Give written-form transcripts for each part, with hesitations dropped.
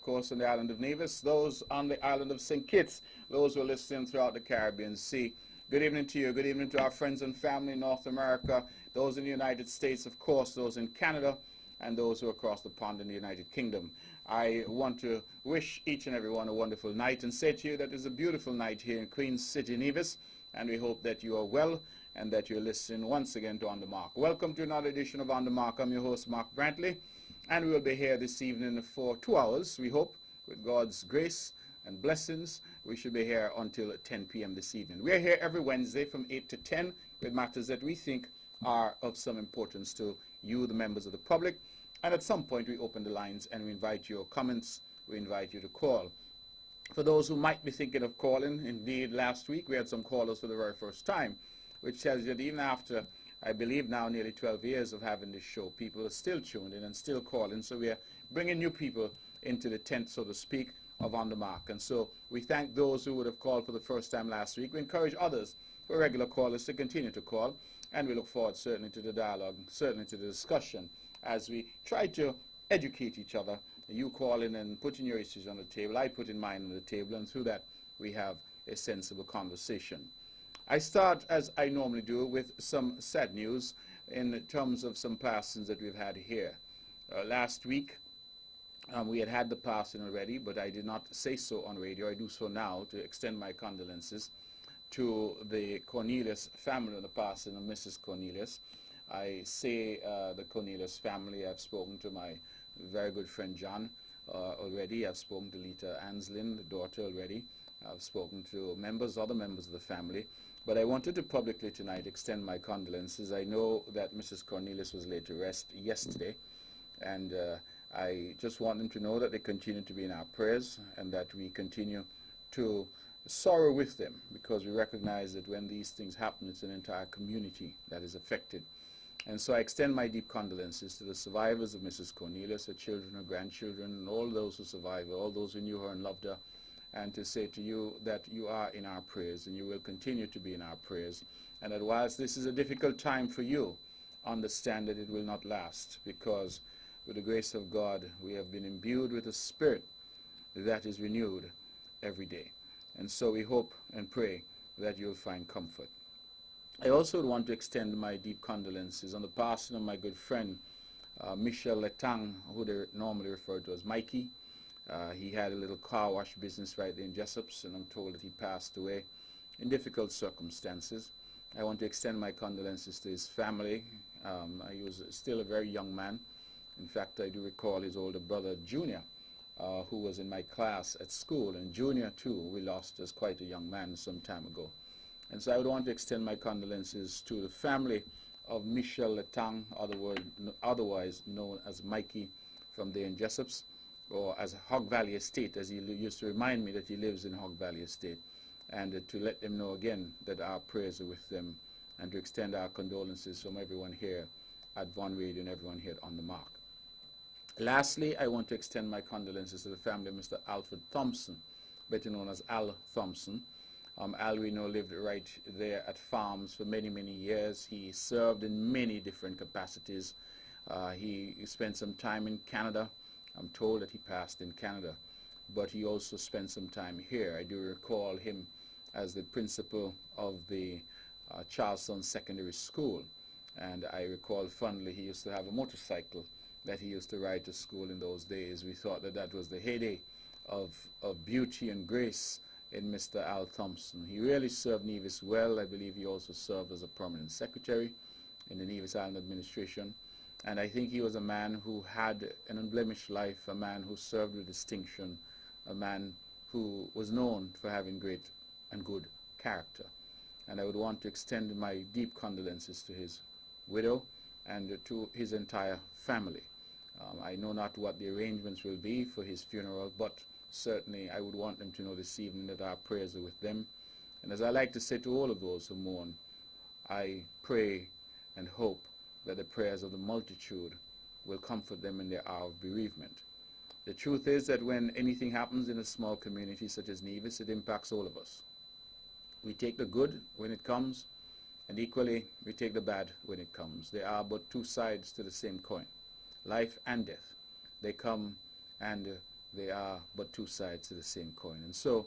of course, on the island of Nevis, those on the island of St. Kitts, those who are listening throughout the Caribbean Sea. Good evening to you. Good evening to our friends and family in North America, those in the United States, of course, those in Canada, and those who are across the pond in the United Kingdom. I want to wish each and every one a wonderful night and say to you that it's a beautiful night here in Queen's City, Nevis, and we hope that you are well and that you're listening once again to On The Mark. Welcome to another edition of On The Mark. I'm your host, Mark Brantley, and we will be here this evening for 2 hours, we hope, with God's grace and blessings. We should be here until 10 p.m. this evening. We are here every Wednesday from 8 to 10 with matters that we think are of some importance to you, the members of the public. And at some point, we open the lines and we invite your comments. We invite you to call. For those who might be thinking of calling, indeed, last week we had some callers for the very first time, which tells you that even after, I believe now, nearly 12 years of having this show, people are still tuned in and still calling. So we are bringing new people into the tent, so to speak, of On The Mark. And so we thank those who would have called for the first time last week. We encourage others, who are regular callers, to continue to call. And we look forward certainly to the dialogue, certainly to the discussion, as we try to educate each other. You call in and putting your issues on the table, I put in mine on the table, and through that we have a sensible conversation. I start, as I normally do, with some sad news in terms of some passings that we've had here. Last week, we had the passing already, but I did not say so on radio. I do so now to extend my condolences to the Cornelius family on the passing of Mrs. Cornelius. I say the Cornelius family. I've spoken to my very good friend John already. I've spoken to Lita Anslin, the daughter, already. I've spoken to other members of the family. But I wanted to publicly tonight extend my condolences. I know that Mrs. Cornelius was laid to rest yesterday, and I just want them to know that they continue to be in our prayers and that we continue to sorrow with them, because we recognize that when these things happen, it's an entire community that is affected. And so I extend my deep condolences to the survivors of Mrs. Cornelius, her children, her grandchildren, and all those who survived her, all those who knew her and loved her, and to say to you that you are in our prayers and you will continue to be in our prayers, and that whilst this is a difficult time for you, understand that it will not last, because with the grace of God, we have been imbued with a spirit that is renewed every day. And so we hope and pray that you'll find comfort. I also would want to extend my deep condolences on the passing of my good friend, Michel Letang, who they normally refer to as Mikey. He had a little car wash business right there in Jessops, and I'm told that he passed away in difficult circumstances. I want to extend my condolences to his family. He was still a very young man. In fact, I do recall his older brother, Junior, who was in my class at school. And Junior, too, we lost as quite a young man some time ago. And so I would want to extend my condolences to the family of Michel Letang, otherwise known as Mikey, from there in Jessops, or as Hog Valley Estate, as he used to remind me that he lives in Hog Valley Estate, and to let them know again that our prayers are with them, and to extend our condolences from everyone here at Von Radio and everyone here On The Mark. Lastly, I want to extend my condolences to the family of Mr. Alfred Thompson, better known as Al Thompson. Al, we know, lived right there at Farms for many, many years. He served in many different capacities. He spent some time in Canada. I'm told that he passed in Canada, but he also spent some time here. I do recall him as the principal of the Charleston Secondary School, and I recall fondly he used to have a motorcycle that he used to ride to school in those days. We thought that that was the heyday of beauty and grace in Mr. Al Thompson. He really served Nevis well. I believe he also served as a permanent secretary in the Nevis Island administration. And I think he was a man who had an unblemished life, a man who served with distinction, a man who was known for having great and good character. And I would want to extend my deep condolences to his widow and to his entire family. I know not what the arrangements will be for his funeral, but certainly I would want them to know this evening that our prayers are with them. And as I like to say to all of those who mourn, I pray and hope that the prayers of the multitude will comfort them in their hour of bereavement. The truth is that when anything happens in a small community such as Nevis, it impacts all of us. We take the good when it comes, and equally we take the bad when it comes. There are but two sides to the same coin, life and death. They come and They are but two sides to the same coin. And so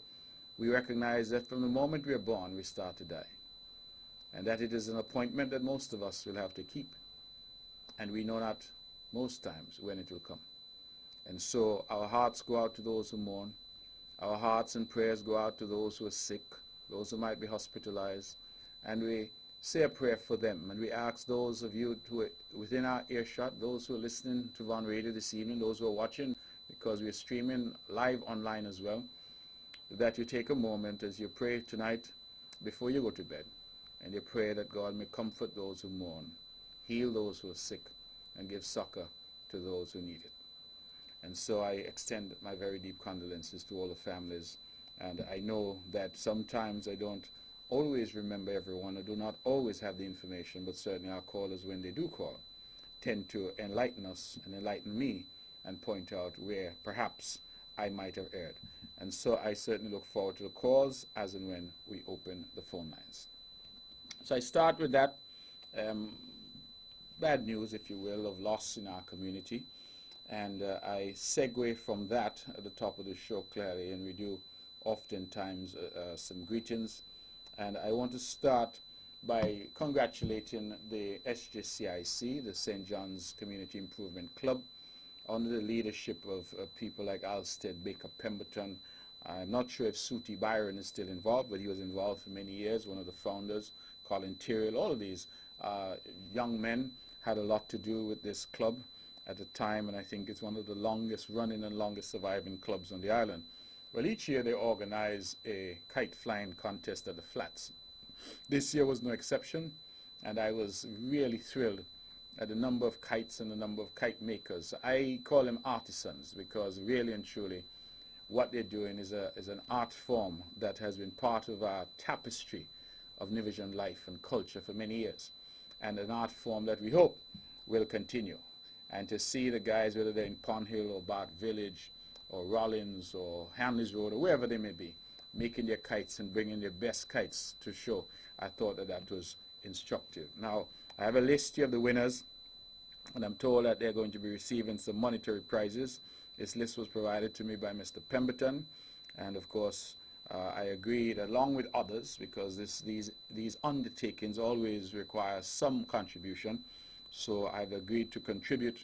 we recognize that from the moment we are born, we start to die. And that it is an appointment that most of us will have to keep. And we know not most times when it will come. And so our hearts go out to those who mourn. Our hearts and prayers go out to those who are sick, those who might be hospitalized. And we say a prayer for them. And we ask those of you who are within our earshot, those who are listening to Von Radio this evening, those who are watching, because we're streaming live online as well, that you take a moment as you pray tonight before you go to bed. And you pray that God may comfort those who mourn, heal those who are sick, and give succor to those who need it. And so I extend my very deep condolences to all the families. And I know that sometimes I don't always remember everyone. I do not always have the information, but certainly our callers, when they do call, tend to enlighten us and enlighten me and point out where perhaps I might have erred. And so I certainly look forward to the calls as and when we open the phone lines. So I start with that bad news, if you will, of loss in our community. And I segue from that at the top of the show clearly, and we do oftentimes some greetings. And I want to start by congratulating the SJCIC, the St. John's Community Improvement Club, under the leadership of people like Alstead Baker Pemberton. I'm not sure if Suti Byron is still involved, but he was involved for many years, one of the founders, Colin Tyrrell. All of these young men had a lot to do with this club at the time, and I think it's one of the longest running and longest surviving clubs on the island. Well, each year they organize a kite flying contest at the Flats. This year was no exception, and I was really thrilled at the number of kites and the number of kite makers. I call them artisans because really and truly what they're doing is an art form that has been part of our tapestry of Nivisian life and culture for many years, and an art form that we hope will continue. And to see the guys, whether they're in Pond Hill or Bart Village or Rollins or Hamleys Road or wherever they may be, making their kites and bringing their best kites to show, I thought that that was instructive. Now, I have a list here of the winners, and I'm told that they're going to be receiving some monetary prizes. This list was provided to me by Mr. Pemberton, and of course, I agreed along with others, because these undertakings always require some contribution. So I've agreed to contribute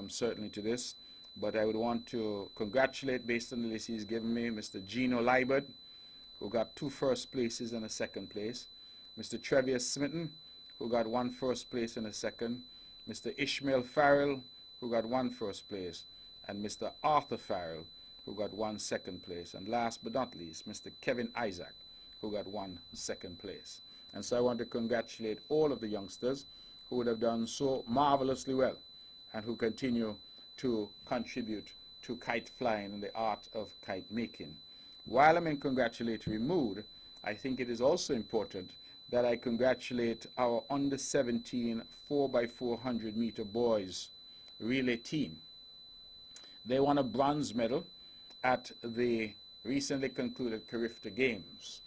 certainly to this. But I would want to congratulate, based on the list he's given me, Mr. Gino Liebert, who got 2 first places and a 2nd place. Mr. Trevius Smitten, who got 1 first place and a 2nd. Mr. Ishmael Farrell, who got 1 first place. And Mr. Arthur Farrell, who got 1 second place. And last but not least, Mr. Kevin Isaac, who got 1 second place. And so I want to congratulate all of the youngsters who would have done so marvelously well and who continue to contribute to kite flying and the art of kite making. While I'm in congratulatory mood, I think it is also important that I congratulate our under 17 4x400 meter boys relay team. They won a bronze medal at the recently concluded Carifta Games,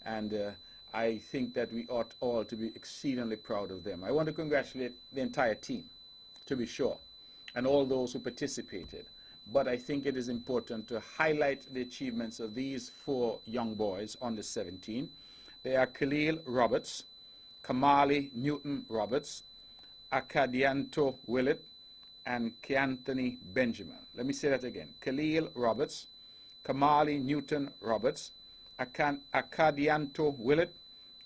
and I think that we ought all to be exceedingly proud of them. I want to congratulate the entire team, to be sure, and all those who participated. But I think it is important to highlight the achievements of these 4 young boys under 17. They are Khalil Roberts, Kamali Newton Roberts, Akadianto Willett, and Keanthony Benjamin. Let me say that again. Khalil Roberts, Kamali Newton Roberts, Akadianto Willett,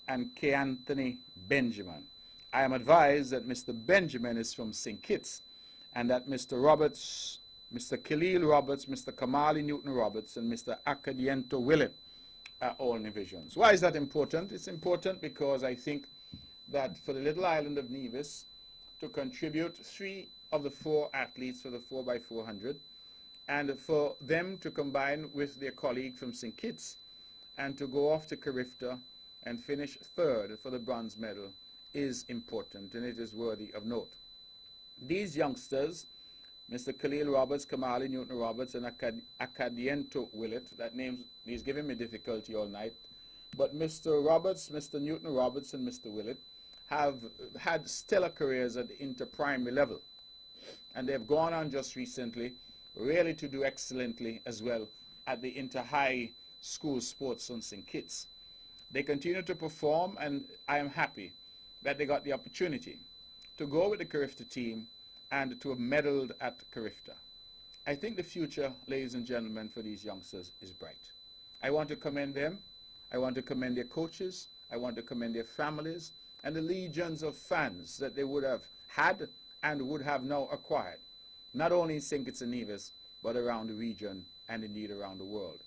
and Keanthony Benjamin. I am advised that Mr. Benjamin is from St. Kitts, and that Mr. Roberts, Mr. Khalil Roberts, Mr. Kamali Newton Roberts, and Mr. Akadianto Willett are all Nivisians. Why is that important? It's important because I think that for the little island of Nevis to contribute 3 of the 4 athletes for the 4x400, and for them to combine with their colleague from St. Kitts and to go off to Carifta and finish 3rd for the bronze medal is important, and it is worthy of note. These youngsters, Mr. Khalil Roberts, Kamali Newton Roberts, and Akadianto Willett, that name is giving me difficulty all night, but Mr. Roberts, Mr. Newton Roberts, and Mr. Willett have had stellar careers at the inter-primary level. And they've gone on just recently really to do excellently as well at the inter-high school sports on St. Kitts. They continue to perform, and I am happy that they got the opportunity to go with the Carifta team and to have medaled at Carifta. I think the future, ladies and gentlemen, for these youngsters is bright. I want to commend them. I want to commend their coaches. I want to commend their families and the legions of fans that they would have had and would have now acquired, not only in St. Kitts and Nevis, but around the region and indeed around the world.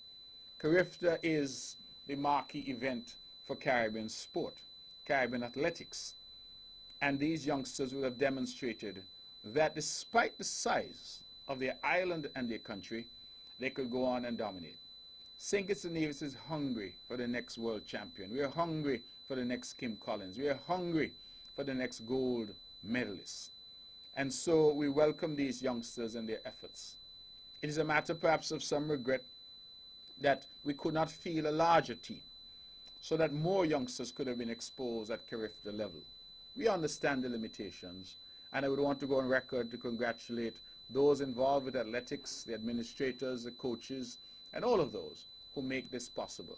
Carifta is the marquee event for Caribbean sport, Caribbean athletics. And these youngsters would have demonstrated that despite the size of their island and their country, they could go on and dominate. St. Kitts and Nevis is hungry for the next world champion. We are hungry for the next Kim Collins. We are hungry for the next gold medalist. And so we welcome these youngsters and their efforts. It is a matter perhaps of some regret that we could not field a larger team so that more youngsters could have been exposed at Carifta level. We understand the limitations, and I would want to go on record to congratulate those involved with athletics, the administrators, the coaches, and all of those who make this possible.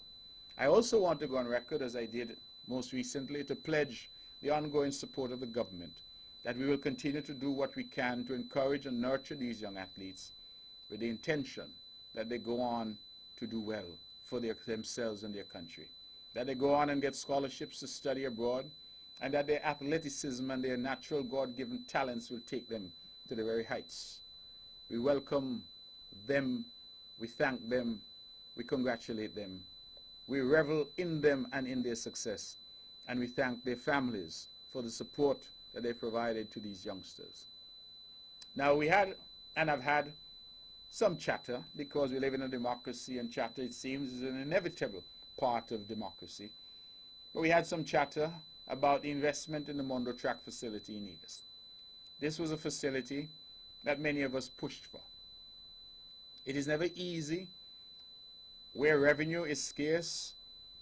I also want to go on record, as I did most recently, to pledge the ongoing support of the government, that we will continue to do what we can to encourage and nurture these young athletes with the intention that they go on to do well for themselves and their country, that they go on and get scholarships to study abroad, and that their athleticism and their natural God-given talents will take them to the very heights. We welcome them, we thank them, we congratulate them, we revel in them and in their success, and we thank their families for the support that they provided to these youngsters. Now we had and have had some chatter, because we live in a democracy, and chatter, it seems, is an inevitable part of democracy. But we had some chatter about the investment in the Mondo Track facility in Nevis. This was a facility that many of us pushed for. It is never easy where revenue is scarce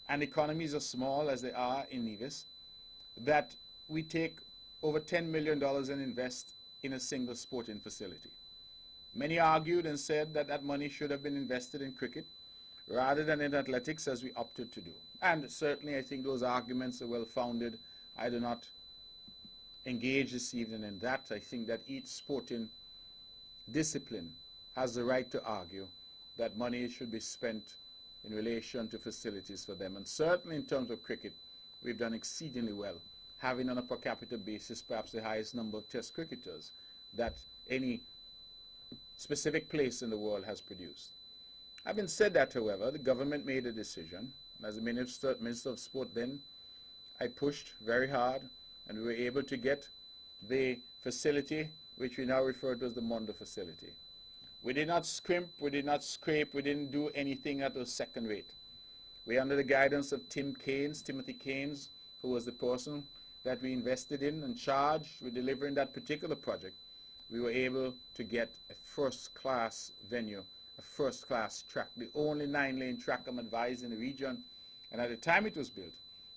and economies are small, as they are in Nevis, that we take over $10 million and invest in a single sporting facility. Many argued and said that that money should have been invested in cricket rather than in athletics, as we opted to do. And certainly I think those arguments are well founded. I do not engage this evening in that. I think that each sporting discipline has the right to argue that money should be spent in relation to facilities for them. And certainly in terms of cricket, we've done exceedingly well, having on a per capita basis perhaps the highest number of test cricketers that any specific place in the world has produced. Having said that, however, the government made a decision. As the Minister of Sport then, I pushed very hard, and we were able to get the facility, which we now refer to as the Mondo facility. We did not scrimp, we did not scrape, we didn't do anything that was second rate. We, under the guidance of Timothy Keynes, who was the person that we invested in and charged with delivering that particular project, we were able to get a first-class venue, a first-class track, the only 9-lane track, I'm advised, in the region, and at the time it was built,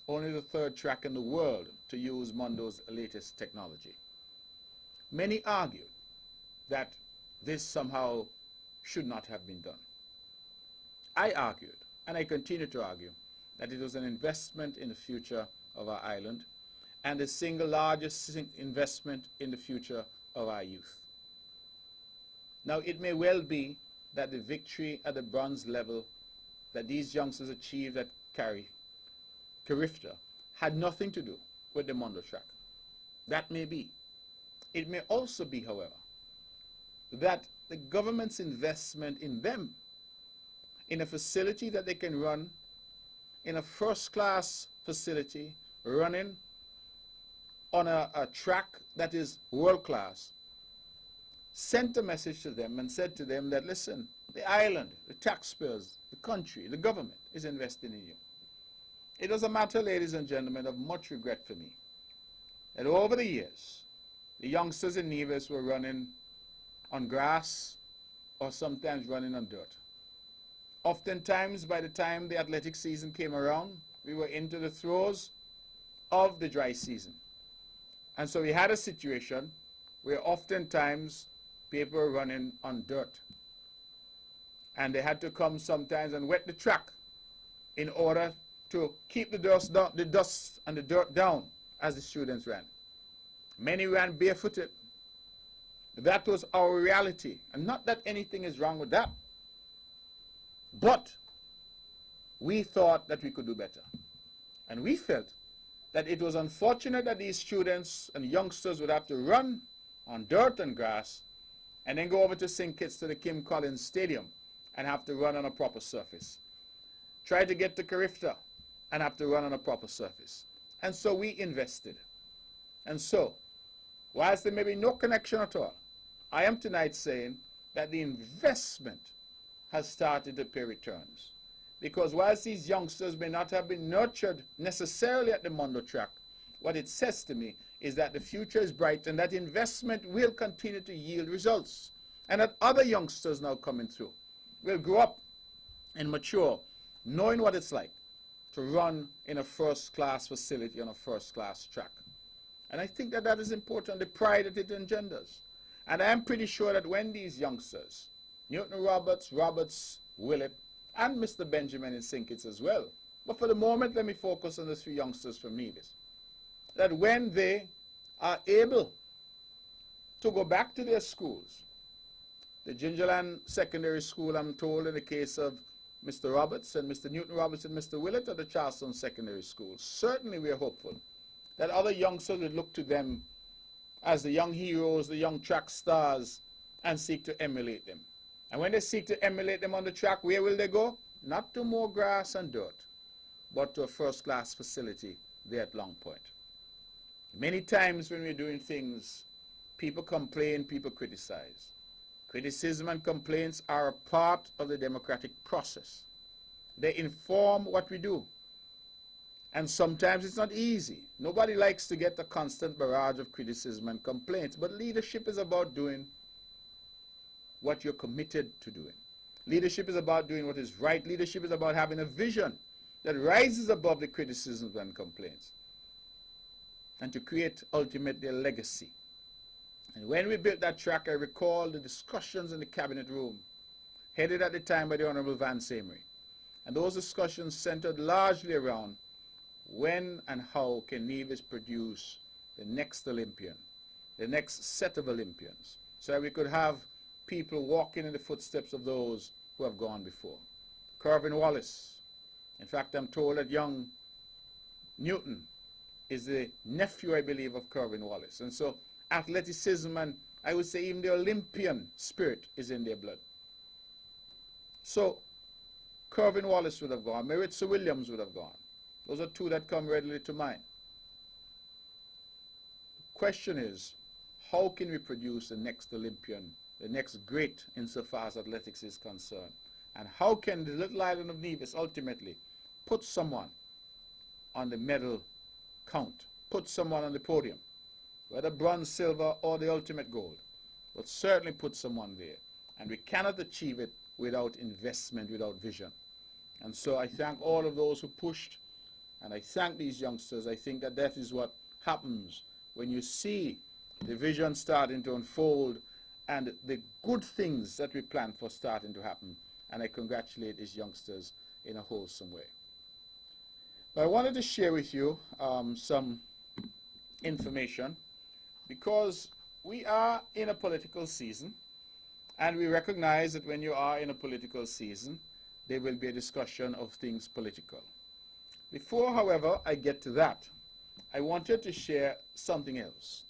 only the third track in the world to use Mondo's latest technology. Many argued that this somehow should not have been done. I argued, and I continue to argue, that it was an investment in the future of our island and the single largest investment in the future of our youth. Now, it may well be that the victory at the bronze level that these youngsters achieved at Carifta had nothing to do with the Mondo track. That may be. It may also be, however, that the government's investment in them, in a facility that they can run, in a first-class facility, running on a track that is world-class, sent a message to them and said to them that, listen, the island, the taxpayers, the country, the government is investing in you. It was a matter, ladies and gentlemen, of much regret for me that over the years, the youngsters in Nevis were running on grass or sometimes running on dirt. Oftentimes, by the time the athletic season came around, we were into the throes of the dry season. And so we had a situation where oftentimes people were running on dirt. And they had to come sometimes and wet the track in order to keep the dust and the dirt down as the students ran. Many ran barefooted. That was our reality. And not that anything is wrong with that. But we thought that we could do better. And we felt that it was unfortunate that these students and youngsters would have to run on dirt and grass and then go over to St. Kitts to the Kim Collins Stadium and have to run on a proper surface. Try to get to Carifta and have to run on a proper surface. And so we invested. And so, whilst there may be no connection at all, I am tonight saying that the investment has started to pay returns. Because whilst these youngsters may not have been nurtured necessarily at the Mondo track, what it says to me is that the future is bright and that investment will continue to yield results. And that other youngsters now coming through will grow up and mature, knowing what it's like to run in a first-class facility on a first-class track. And I think that that is important, the pride that it engenders. And I am pretty sure that when these youngsters, Newton Roberts, Willett, and Mr. Benjamin in St. Kitts as well, but for the moment let me focus on the three youngsters from Nevis, that when they are able to go back to their schools, the Gingerland Secondary School, I'm told in the case of Mr. Roberts and Mr. Newton Roberts and Mr. Willett, at the Charleston Secondary School, certainly we are hopeful that other youngsters will look to them as the young heroes, the young track stars, and seek to emulate them. And when they seek to emulate them on the track, where will they go? Not to more grass and dirt, but to a first-class facility there at Long Point. Many times when we're doing things, people complain, people criticize. Criticism and complaints are a part of the democratic process. They inform what we do. And sometimes it's not easy. Nobody likes to get a constant barrage of criticism and complaints, but leadership is about doing what you're committed to doing. Leadership is about doing what is right. Leadership is about having a vision that rises above the criticisms and complaints and to create ultimately a legacy. And when we built that track, I recall the discussions in the cabinet room, headed at the time by the Honorable Vance Amory. And those discussions centered largely around when and how can Nevis produce the next Olympian, the next set of Olympians, so that we could have people walking in the footsteps of those who have gone before. Kervin Wallace. In fact, I'm told that young Newton is the nephew, I believe, of Kervin Wallace. And so athleticism and I would say even the Olympian spirit is in their blood. So Kervin Wallace would have gone. Maritza Williams would have gone. Those are two that come readily to mind. The question is, how can we produce the next Olympian, the next great insofar as athletics is concerned? And how can the little island of Nevis ultimately put someone on the medal count, put someone on the podium, whether bronze, silver, or the ultimate gold, but certainly put someone there. And we cannot achieve it without investment, without vision. And so I thank all of those who pushed, and I thank these youngsters. I think that that is what happens when you see the vision starting to unfold and the good things that we plan for starting to happen. And I congratulate these youngsters in a wholesome way. But I wanted to share with you some information, because we are in a political season, and we recognize that when you are in a political season, there will be a discussion of things political. Before, however, I get to that, I wanted to share something else.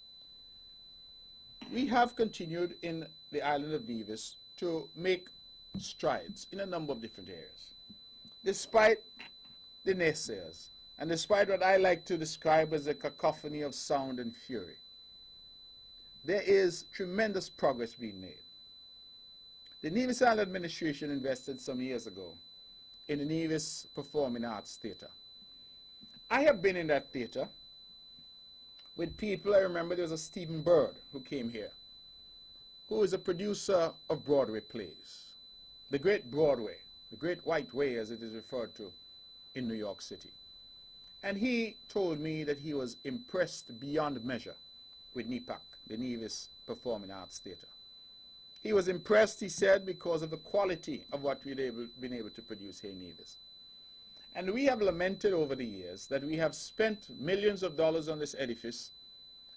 We have continued in the island of Nevis to make strides in a number of different areas, despite the naysayers, and despite what I like to describe as a cacophony of sound and fury. There is tremendous progress being made. The Nevis Island administration invested some years ago in the Nevis Performing Arts Theatre. I have been in that theatre with people. I remember there was a Stephen Bird who came here, who is a producer of Broadway plays, the great Broadway, the great White Way as it is referred to in New York City. And he told me that he was impressed beyond measure with NEPAC, the Nevis Performing Arts Theatre. He was impressed, he said, because of the quality of what we'd been able to produce here in Nevis. And we have lamented over the years that we have spent millions of dollars on this edifice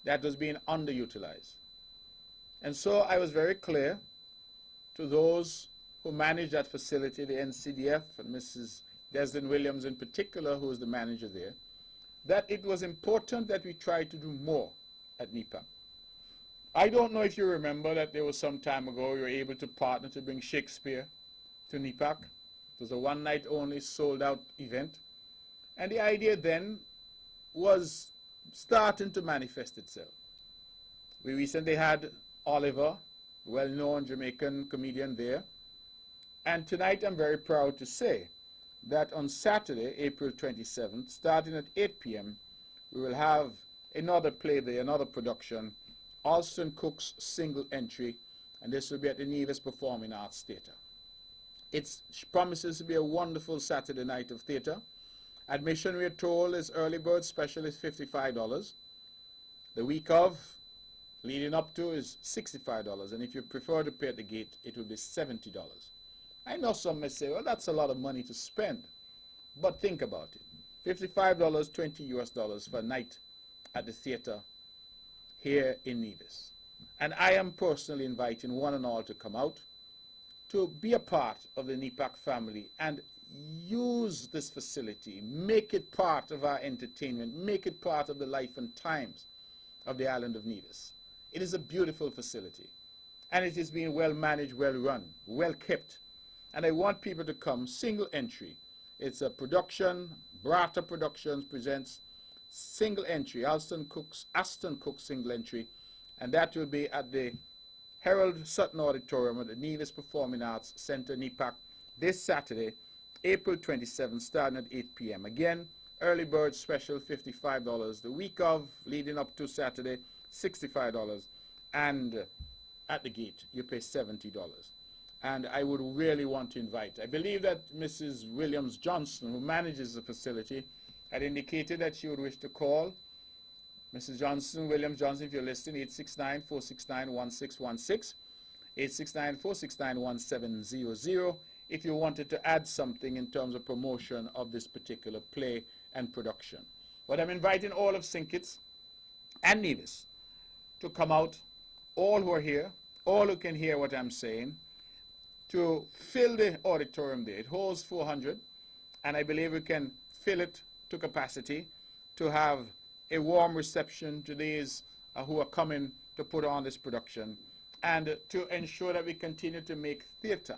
that was being underutilized. And so I was very clear to those who manage that facility, the NCDF, and Mrs. Deslin Williams in particular, who is the manager there, that it was important that we try to do more at NEPAC. I don't know if you remember that there was some time ago we were able to partner to bring Shakespeare to NEPAC. It was a one-night only sold-out event. And the idea then was starting to manifest itself. We recently had Oliver, well-known Jamaican comedian there. And tonight I'm very proud to say that on Saturday, April 27th, starting at 8 p.m., we will have another play there, another production, Alston Cook's single entry, and this will be at the Nevis Performing Arts Theatre. It promises to be a wonderful Saturday night of theatre. Admission, we're told, is early bird special is $55. The week of, leading up to, is $65, and if you prefer to pay at the gate, it will be $70. I know some may say, well, that's a lot of money to spend, but think about it. $55, $20 for a night at the theatre here in Nevis. And I am personally inviting one and all to come out to be a part of the NEPAC family and use this facility, make it part of our entertainment, make it part of the life and times of the island of Nevis. It is a beautiful facility, and it is being well managed, well run, well kept. And I want people to come, single entry. It's a production, Brata Productions presents single entry, Aston Cook's single entry, and that will be at the Harold Sutton Auditorium at the Nevis Performing Arts Center, NEPAC, this Saturday, April 27th, starting at 8 p.m. Again, early bird special, $55. The week of, leading up to Saturday, $65. And at the gate, you pay $70. And I would really want to invite. I believe that Mrs. Williams Johnson, who manages the facility, had indicated that she would wish to call. Mrs. Johnson, Williams Johnson, if you're listening, 869-469-1616, 869-469-1700, if you wanted to add something in terms of promotion of this particular play and production. But I'm inviting all of St. Kitts and Nevis to come out, all who are here, all who can hear what I'm saying, to fill the auditorium there. It holds 400, and I believe we can fill it to capacity to have a warm reception to these who are coming to put on this production, and to ensure that we continue to make theatre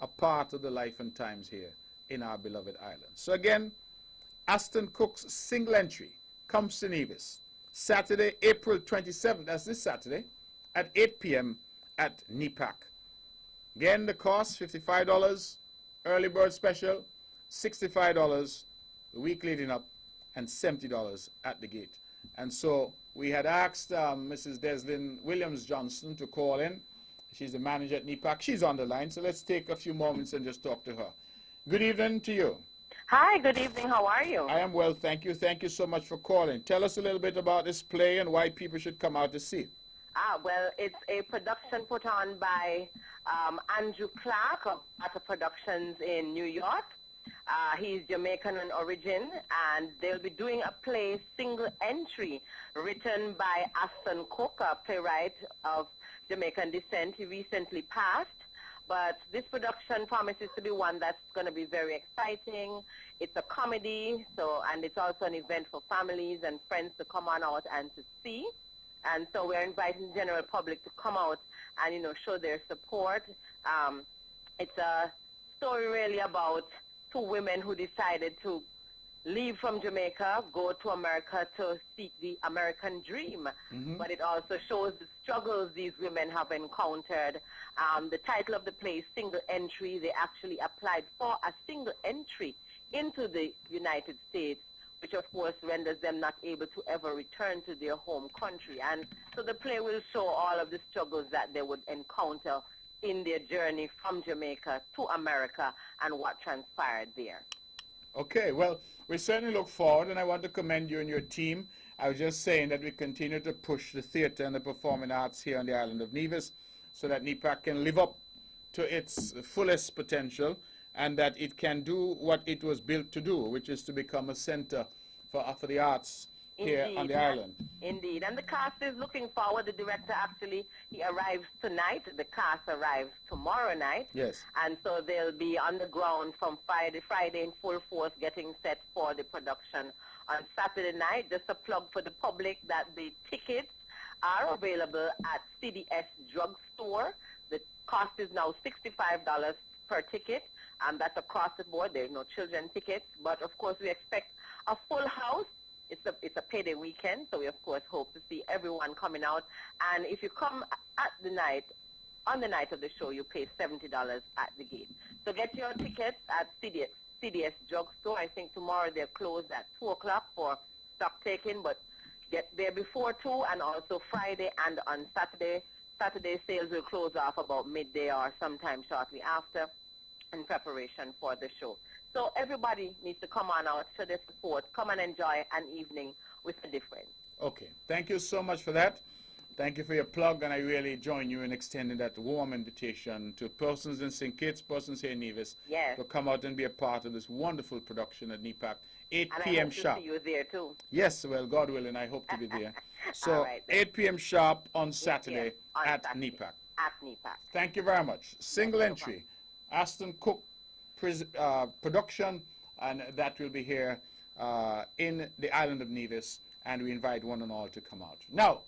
a part of the life and times here in our beloved island. So again, Aston Cook's single entry comes to Nevis, Saturday, April 27th, that's this Saturday, at 8 p.m. at NEPAC. Again, the cost, $55, early bird special, $65, the week leading up, and $70 at the gate. And so we had asked Mrs. Deslin Williams Johnson to call in. She's the manager at NEPAC. She's on the line, so let's take a few moments and just talk to her. Good evening to you. Hi, good evening. How are you? I am well, thank you. Thank you so much for calling. Tell us a little bit about this play and why people should come out to see it. Well, it's a production put on by Andrew Clark of Brata Productions in New York. He's Jamaican in origin, and they'll be doing a play, single entry, written by Aston Cook, a playwright of Jamaican descent. He recently passed, but this production promises to be one that's going to be very exciting. It's a comedy, and it's also an event for families and friends to come on out and to see. And so we're inviting the general public to come out and, show their support. It's a story really about two women who decided to leave from Jamaica, go to America to seek the American dream. Mm-hmm. But it also shows the struggles these women have encountered. The title of the play is Single Entry. They actually applied for a single entry into the United States, which of course renders them not able to ever return to their home country. And so the play will show all of the struggles that they would encounter in their journey from Jamaica to America and what transpired there. Okay, well, we certainly look forward, and I want to commend you and your team. I was just saying that we continue to push the theatre and the performing arts here on the island of Nevis. so that NEPAC can live up to its fullest potential and that it can do what it was built to do, which is to become a center for the arts here on the island. Indeed. And the cast is looking forward. The director actually, he arrives tonight. The cast arrives tomorrow night. Yes. And so they'll be on the ground from Friday in full force getting set for the production on Saturday night. Just a plug for the public that the tickets are available at CDS Drugstore. The cost is now $65 per ticket. That's across the board. There's no children tickets. But, of course, we expect a full house. It's a payday weekend, so we, of course, hope to see everyone coming out. And if you come on the night of the show, you pay $70 at the gate. So get your tickets at CDS Drugstore. I think tomorrow they're closed at 2 o'clock for stock taking, but get there before 2, and also Friday and on Saturday. Saturday sales will close off about midday or sometime shortly after in preparation for the show. So everybody needs to come on out, show their support, come and enjoy an evening with a difference. Okay. Thank you so much for that. Thank you for your plug, and I really join you in extending that warm invitation to persons in St. Kitts, persons here in Nevis, to come out and be a part of this wonderful production at NEPAC, 8 p.m. sharp. And I hope to see you there, too. Yes, well, God willing, I hope to be there. So, right, 8 p.m. sharp on Saturday at NEPAC. At NEPAC. Thank you very much. Single entry, Aston Cook production, and that will be here in the island of Nevis, and we invite one and all to come out. Now,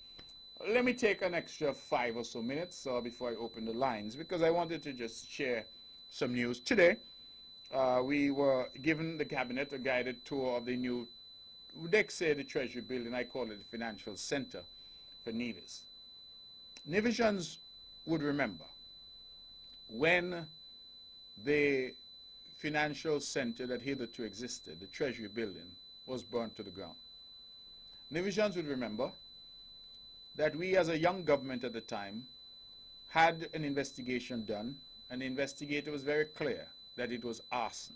let me take an extra 5 or so minutes before I open the lines, because I wanted to just share some news. Today, we were given the cabinet a guided tour of the new, they say the Treasury Building, I call it the Financial Center for Nevis. Nevisians would remember when the financial center that hitherto existed, the Treasury Building, was burnt to the ground. Nevisians would remember that we as a young government at the time had an investigation done, and the investigator was very clear that it was arson.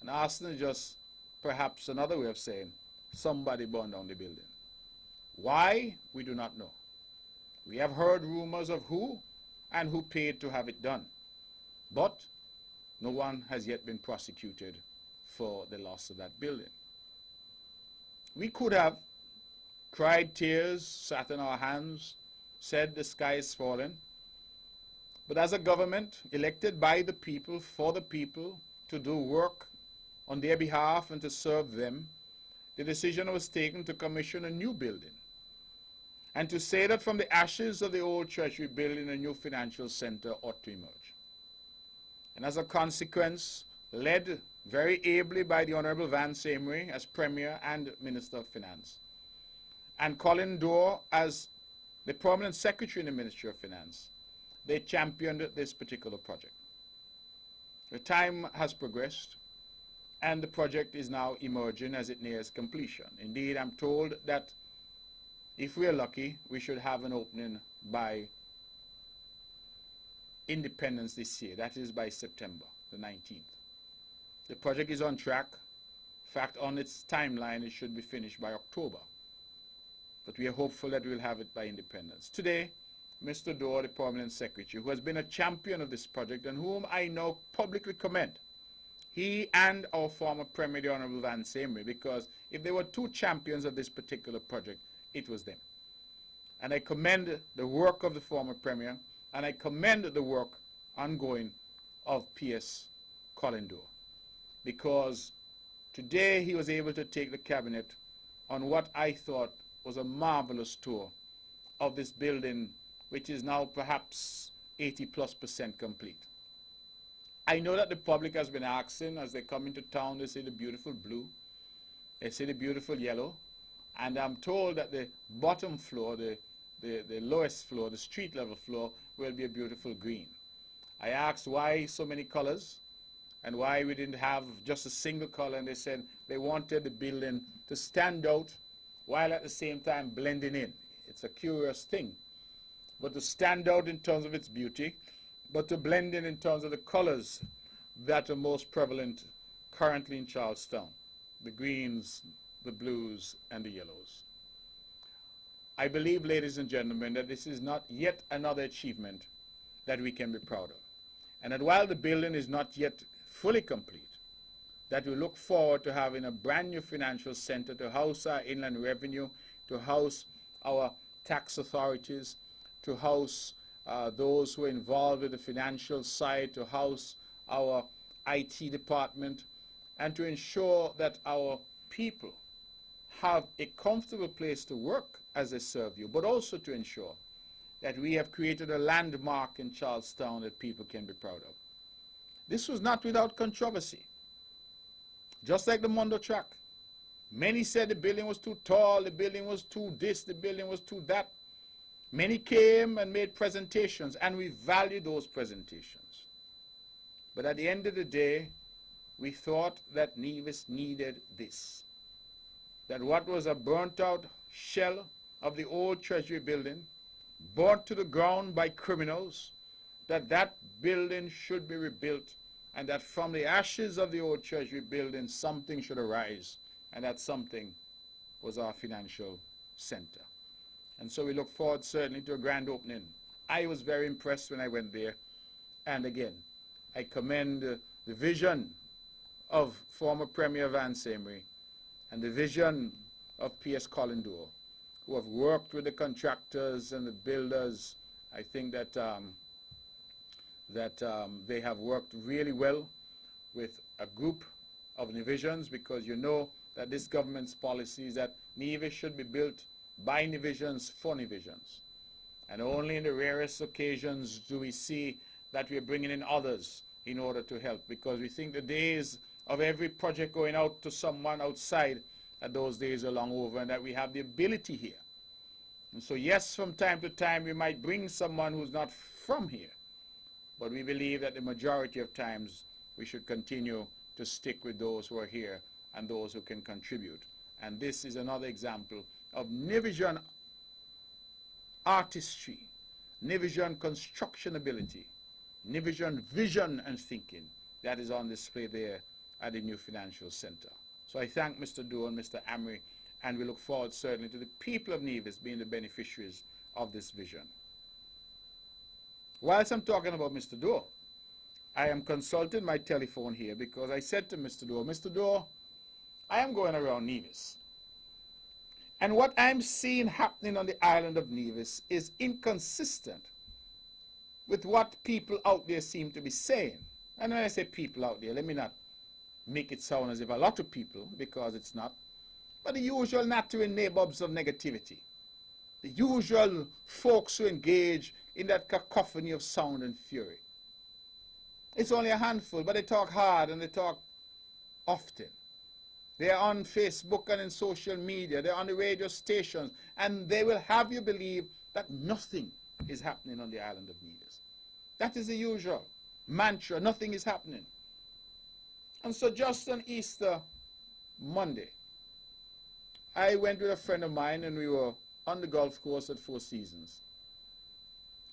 And arson is just perhaps another way of saying somebody burned down the building. Why? We do not know. We have heard rumors of who and who paid to have it done. But no one has yet been prosecuted for the loss of that building. We could have cried tears, sat in our hands, said the sky is falling. But as a government elected by the people, for the people, to do work on their behalf and to serve them, the decision was taken to commission a new building and to say that from the ashes of the old Treasury Building, a new financial center ought to emerge. And as a consequence, led very ably by the Honorable Vance Amory as Premier and Minister of Finance, and Colin Dorr as the prominent Secretary in the Ministry of Finance, they championed this particular project. The time has progressed, and the project is now emerging as it nears completion. Indeed, I'm told that if we are lucky, we should have an opening by Independence this year. That is by September the 19th. The project is on track. In fact, on its timeline, it should be finished by October. But we are hopeful that we'll have it by Independence. Today, Mr. Dorr, the Permanent Secretary, who has been a champion of this project and whom I now publicly commend, he and our former Premier, the Honorable Vance Amory, because if there were two champions of this particular project, it was them. And I commend the work of the former Premier, and I commend the work ongoing of P.S. Colin Dorr, because today he was able to take the cabinet on what I thought was a marvelous tour of this building, which is now perhaps 80+% complete. I know that the public has been asking, as they come into town, they see the beautiful blue, they see the beautiful yellow, and I'm told that the bottom floor, the lowest floor, the street level floor, will be a beautiful green. I asked why so many colors and why we didn't have just a single color, and they said they wanted the building to stand out while at the same time blending in. It's a curious thing, but to stand out in terms of its beauty, but to blend in terms of the colors that are most prevalent currently in Charlestown, the greens, the blues, and the yellows. I believe, ladies and gentlemen, that this is not yet another achievement that we can be proud of. And that while the building is not yet fully complete, that we look forward to having a brand new financial center to house our inland revenue, to house our tax authorities, to house those who are involved with the financial side, to house our IT department, and to ensure that our people have a comfortable place to work as they serve you, but also to ensure that we have created a landmark in Charlestown that people can be proud of. This was not without controversy. Just like the Mondo track. Many said the building was too tall, the building was too this, the building was too that. Many came and made presentations, and we value those presentations. But at the end of the day, we thought that Nevis needed this. That what was a burnt out shell of the old Treasury building, burnt to the ground by criminals, that building should be rebuilt, and that from the ashes of the old Treasury building something should arise, and that something was our financial center. And so we look forward certainly to a grand opening. I was very impressed when I went there, and again, I commend the vision of former Premier Vance Emery and the vision of P.S. Collindore, who have worked with the contractors and the builders. I think that they have worked really well with a group of Nevisians, because you know that this government's policy is that Nevis should be built by Nevisians for Nevisians. And only in the rarest occasions do we see that we are bringing in others in order to help, because we think the days of every project going out to someone outside, that those days are long over, and that we have the ability here. And so yes, from time to time we might bring someone who's not from here, but we believe that the majority of times we should continue to stick with those who are here and those who can contribute. And this is another example of Nevisian artistry, Nevisian construction ability, Nevisian vision and thinking that is on display there at the new financial center. So I thank Mr. Doe and Mr. Emery, and we look forward certainly to the people of Nevis being the beneficiaries of this vision. Whilst I'm talking about Mr. Doe, I am consulting my telephone here, because I said to Mr. Doe, I am going around Nevis. And what I'm seeing happening on the island of Nevis is inconsistent with what people out there seem to be saying. And when I say people out there, let me not make it sound as if a lot of people, because it's not, but the usual natural neighbors of negativity, the usual folks who engage in that cacophony of sound and fury. It's only a handful, but they talk hard and they talk often. They're on Facebook and in social media, they're on the radio stations, and they will have you believe that nothing is happening on the island of Nevis. That is the usual mantra, nothing is happening. And so just on Easter Monday, I went with a friend of mine and we were on the golf course at Four Seasons.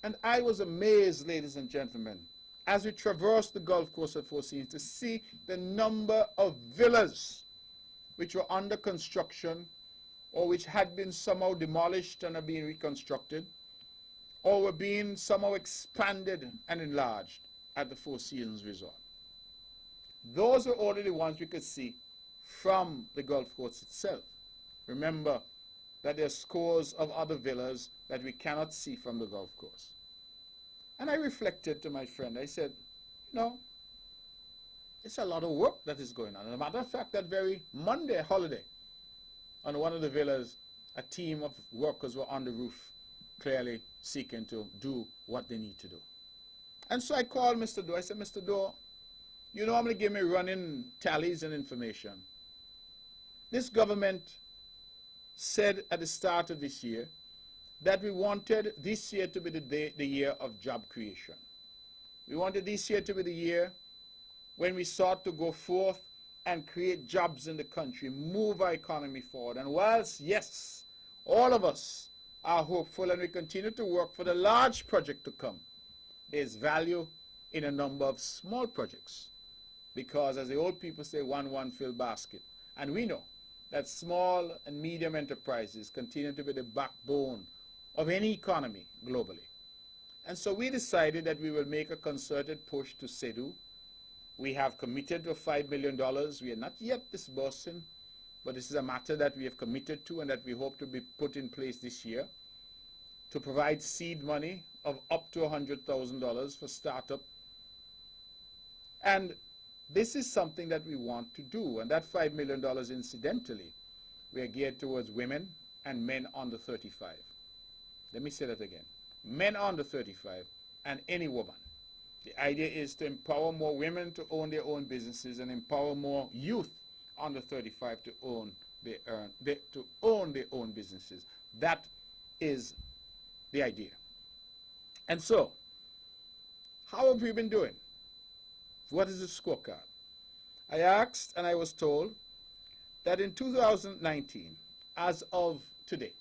And I was amazed, ladies and gentlemen, as we traversed the golf course at Four Seasons, to see the number of villas which were under construction, or which had been somehow demolished and are being reconstructed, or were being somehow expanded and enlarged at the Four Seasons Resort. Those were only the ones we could see from the golf course itself. Remember that there are scores of other villas that we cannot see from the golf course. And I reflected to my friend, I said, you know, it's a lot of work that is going on. As a matter of fact, that very Monday holiday, on one of the villas, a team of workers were on the roof, clearly seeking to do what they need to do. And so I called Mr. Doe. I said, Mr. Doe, you normally give me running tallies and information. This government said at the start of this year that we wanted this year to be the year of job creation. We wanted this year to be the year when we sought to go forth and create jobs in the country, move our economy forward. And whilst, yes, all of us are hopeful and we continue to work for the large project to come, there's value in a number of small projects. Because as the old people say, one fill basket. And we know that small and medium enterprises continue to be the backbone of any economy globally. And so we decided that we will make a concerted push to SEDU. We have committed to $5 million. We are not yet disbursing, but this is a matter that we have committed to and that we hope to be put in place this year to provide seed money of up to $100,000 for startup. And this is something that we want to do, and that $5 million, incidentally, we are geared towards women and men under 35. Let me say that again. Men under 35 and any woman. The idea is to empower more women to own their own businesses and empower more youth under 35 to own their own businesses. That is the idea. And so, how have we been doing? What is the scorecard? I asked and I was told that in 2019, as of today,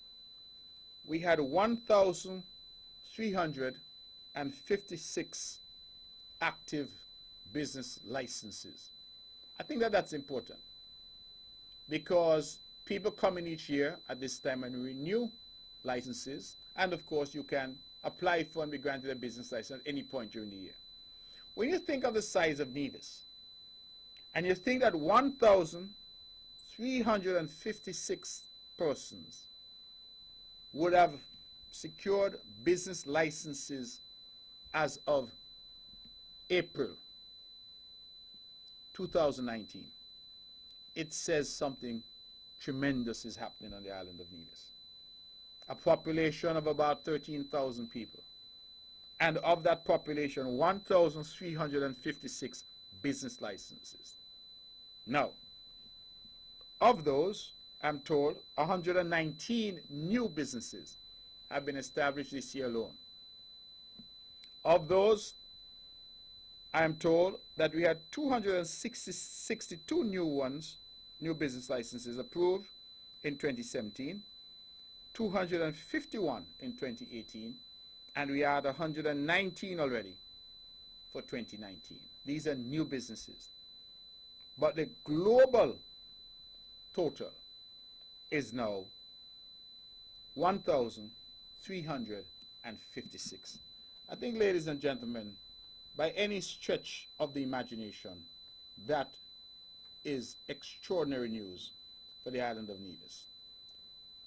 we had 1,356 active business licenses. I think that that's important because people come in each year at this time and renew licenses, and of course you can apply for and be granted a business license at any point during the year. When you think of the size of Nevis, and you think that 1,356 persons would have secured business licenses as of April 2019, it says something tremendous is happening on the island of Nevis. A population of about 13,000 people. And of that population, 1,356 business licenses. Now, of those, I'm told 119 new businesses have been established this year alone. Of those, I'm told that we had 262 new business licenses approved in 2017, 251 in 2018, and we had 119 already for 2019. These are new businesses. But the global total is now 1,356. I think, ladies and gentlemen, by any stretch of the imagination, that is extraordinary news for the island of Nevis.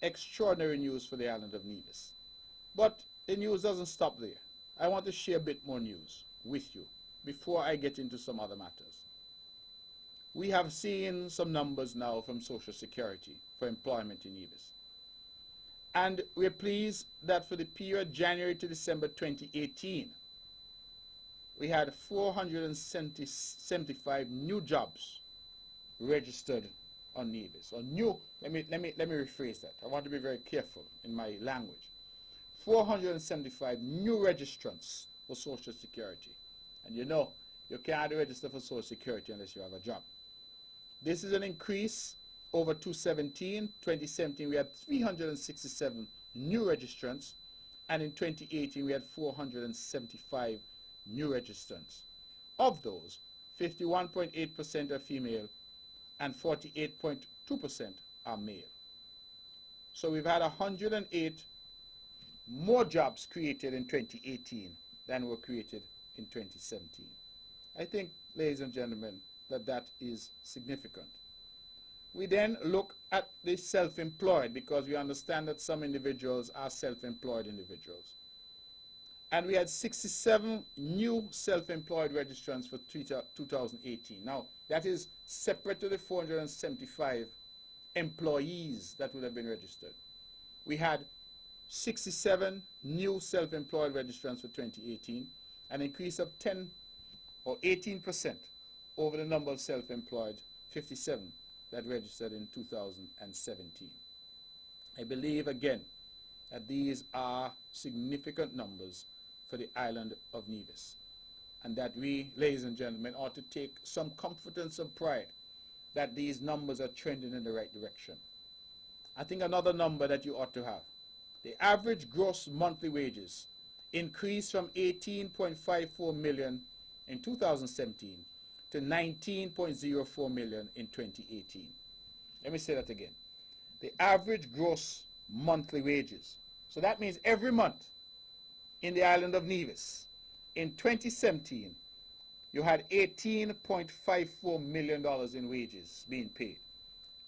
Extraordinary news for the island of Nevis. But the news doesn't stop there. I want to share a bit more news with you before I get into some other matters. We have seen some numbers now from Social Security for employment in Nevis. And we're pleased that for the period January to December 2018, we had 475 new jobs registered on Nevis. Or new, let me rephrase that. I want to be very careful in my language. 475 new registrants for Social Security. And you know, you can't register for Social Security unless you have a job. This is an increase over 2017. 2017 we had 367 new registrants, and in 2018 we had 475 new registrants. Of those, 51.8% are female and 48.2% are male. So we've had 108 more jobs created in 2018 than were created in 2017. I think, ladies and gentlemen, that is significant. We then look at the self-employed because we understand that some individuals are self-employed individuals. And we had 67 new self-employed registrants for 2018. Now, that is separate to the 475 employees that would have been registered. We had 67 new self-employed registrants for 2018, an increase of 10 or 18% over the number of self-employed 57 that registered in 2017. I believe, again, that these are significant numbers for the island of Nevis, and that we, ladies and gentlemen, ought to take some comfort and some pride that these numbers are trending in the right direction. I think another number that you ought to have, the average gross monthly wages increased from 18.54 million in 2017 to 19.04 million in 2018. Let me say that again. The average gross monthly wages. So that means every month in the island of Nevis, in 2017, you had $18.54 million in wages being paid.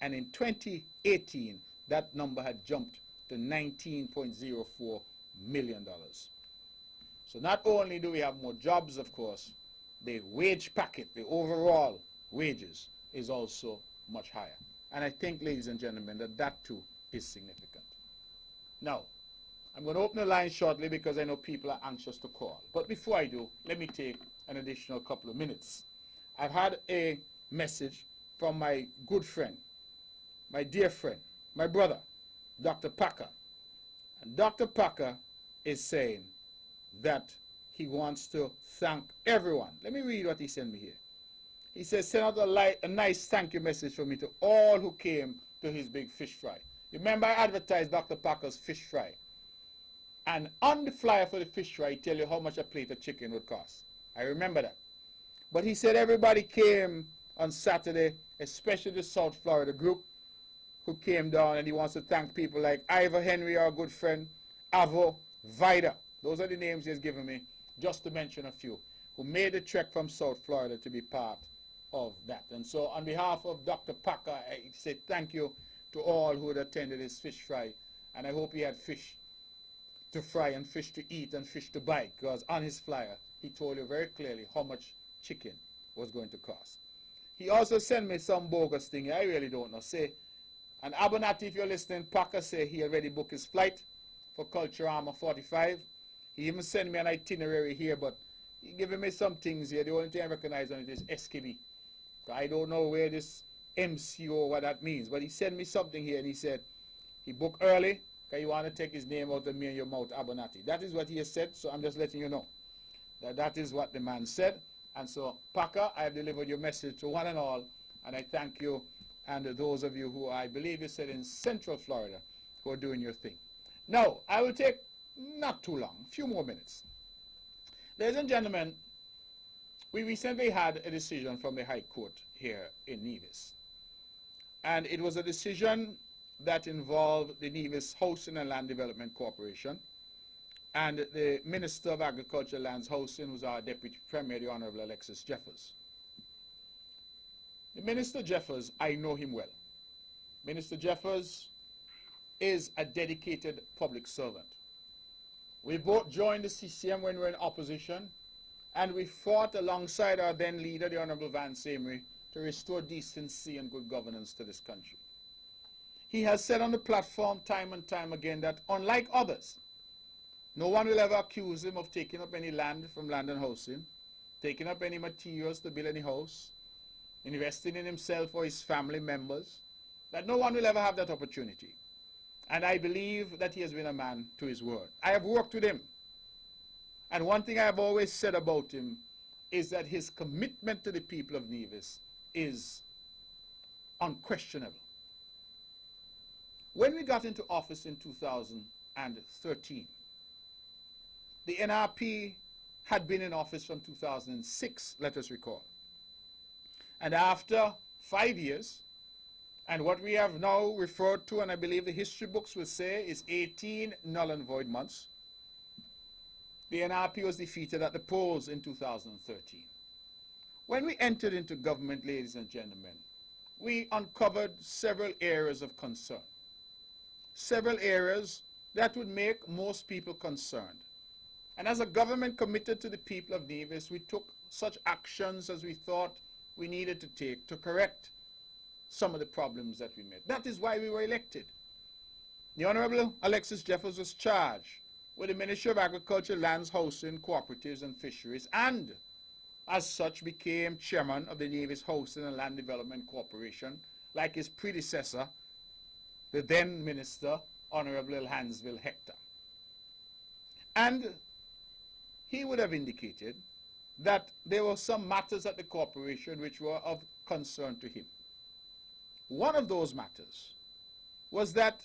And in 2018, that number had jumped to $19.04 million. So not only do we have more jobs, of course, the wage packet, the overall wages, is also much higher. And I think, ladies and gentlemen, that that too is significant. Now, I'm going to open the line shortly because I know people are anxious to call. But before I do, let me take an additional couple of minutes. I've had a message from my good friend, my dear friend, my brother, Dr. Packer. And Dr. Packer is saying that he wants to thank everyone. Let me read what he sent me here. He says, send out a nice thank you message for me to all who came to his big fish fry. Remember, I advertised Dr. Packer's fish fry. And on the flyer for the fish fry, he tell you how much a plate of chicken would cost. I remember that. But he said everybody came on Saturday, especially the South Florida group who came down, and he wants to thank people like Ivor Henry, our good friend, Avo, Vida. Those are the names he has given me, just to mention a few, who made the trek from South Florida to be part of that. And so on behalf of Dr. Packer, I say thank you to all who had attended his fish fry. And I hope he had fish to fry and fish to eat and fish to buy, because on his flyer, he told you very clearly how much chicken was going to cost. He also sent me some bogus thing. I really don't know. Say, and Abernathy, if you're listening, Packer say he already booked his flight for Culturama 45. He even sent me an itinerary here, but he giving me some things here. The only thing I recognize on it is SKB. I don't know where this MCO, what that means. But he sent me something here, and he said he booked early because you want to take his name out of me and your mouth, Abernathy. That is what he has said, so I'm just letting you know that is what the man said. And so, Packer, I have delivered your message to one and all, and I thank you and those of you who I believe you said in Central Florida who are doing your thing. Now, I will take not too long, a few more minutes. Ladies and gentlemen, we recently had a decision from the High Court here in Nevis. And it was a decision that involved the Nevis Housing and Land Development Corporation and the Minister of Agriculture, Lands, Housing, who's our Deputy Premier, the Honorable Alexis Jeffers. The Minister Jeffers, I know him well. Minister Jeffers is a dedicated public servant. We both joined the CCM when we were in opposition, and we fought alongside our then leader, the Honorable Vance Amory, to restore decency and good governance to this country. He has said on the platform time and time again that unlike others, no one will ever accuse him of taking up any land from Land and Housing, taking up any materials to build any house, investing in himself or his family members, that no one will ever have that opportunity. And I believe that he has been a man to his word. I have worked with him. And one thing I have always said about him is that his commitment to the people of Nevis is unquestionable. When we got into office in 2013, the NRP had been in office from 2006, let us recall. And after 5 years, and what we have now referred to, and I believe the history books will say, is 18 null and void months, the NRP was defeated at the polls in 2013. When we entered into government, ladies and gentlemen, we uncovered several areas of concern. Several areas that would make most people concerned. And as a government committed to the people of Nevis, we took such actions as we thought we needed to take to correct some of the problems that we made. That is why we were elected. The Honorable Alexis Jeffers was charged with the Ministry of Agriculture, Lands, Housing, Cooperatives and Fisheries, and as such became chairman of the Nevis Housing and Land Development Corporation, like his predecessor, the then Minister, Honorable Hansville Hector. And he would have indicated that there were some matters at the corporation which were of concern to him. One of those matters was that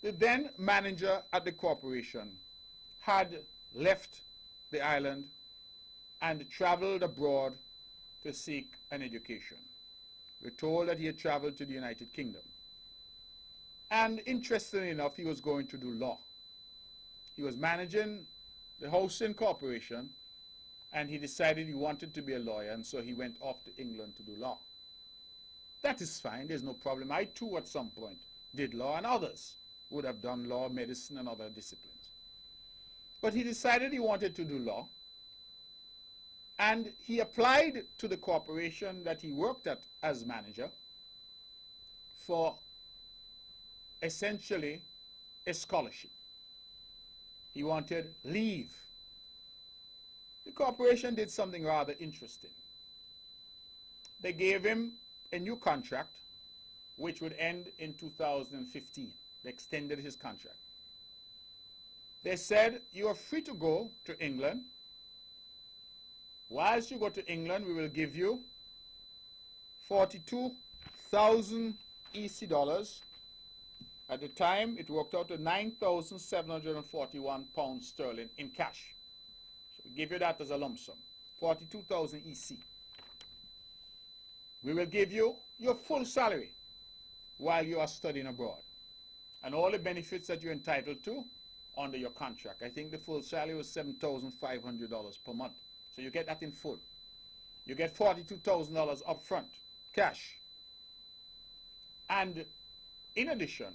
the then manager at the corporation had left the island and traveled abroad to seek an education. We're told that he had traveled to the United Kingdom. And interestingly enough, he was going to do law. He was managing the Housing Corporation, and he decided he wanted to be a lawyer, and so he went off to England to do law. That is fine, there's no problem. I too at some point did law, and others would have done law, medicine, and other disciplines. But he decided he wanted to do law, and he applied to the corporation that he worked at as manager for essentially a scholarship. He wanted leave. The corporation did something rather interesting. They gave him a new contract which would end in 2015. They extended his contract. They said, you are free to go to England. Whilst you go to England, we will give you 42,000 EC dollars. At the time, it worked out to 9,741 pounds sterling in cash. So we give you that as a lump sum, 42,000 EC. We will give you your full salary while you are studying abroad, and all the benefits that you're entitled to under your contract. I think the full salary was $7,500 per month. So you get that in full. You get $42,000 up front, cash. And in addition,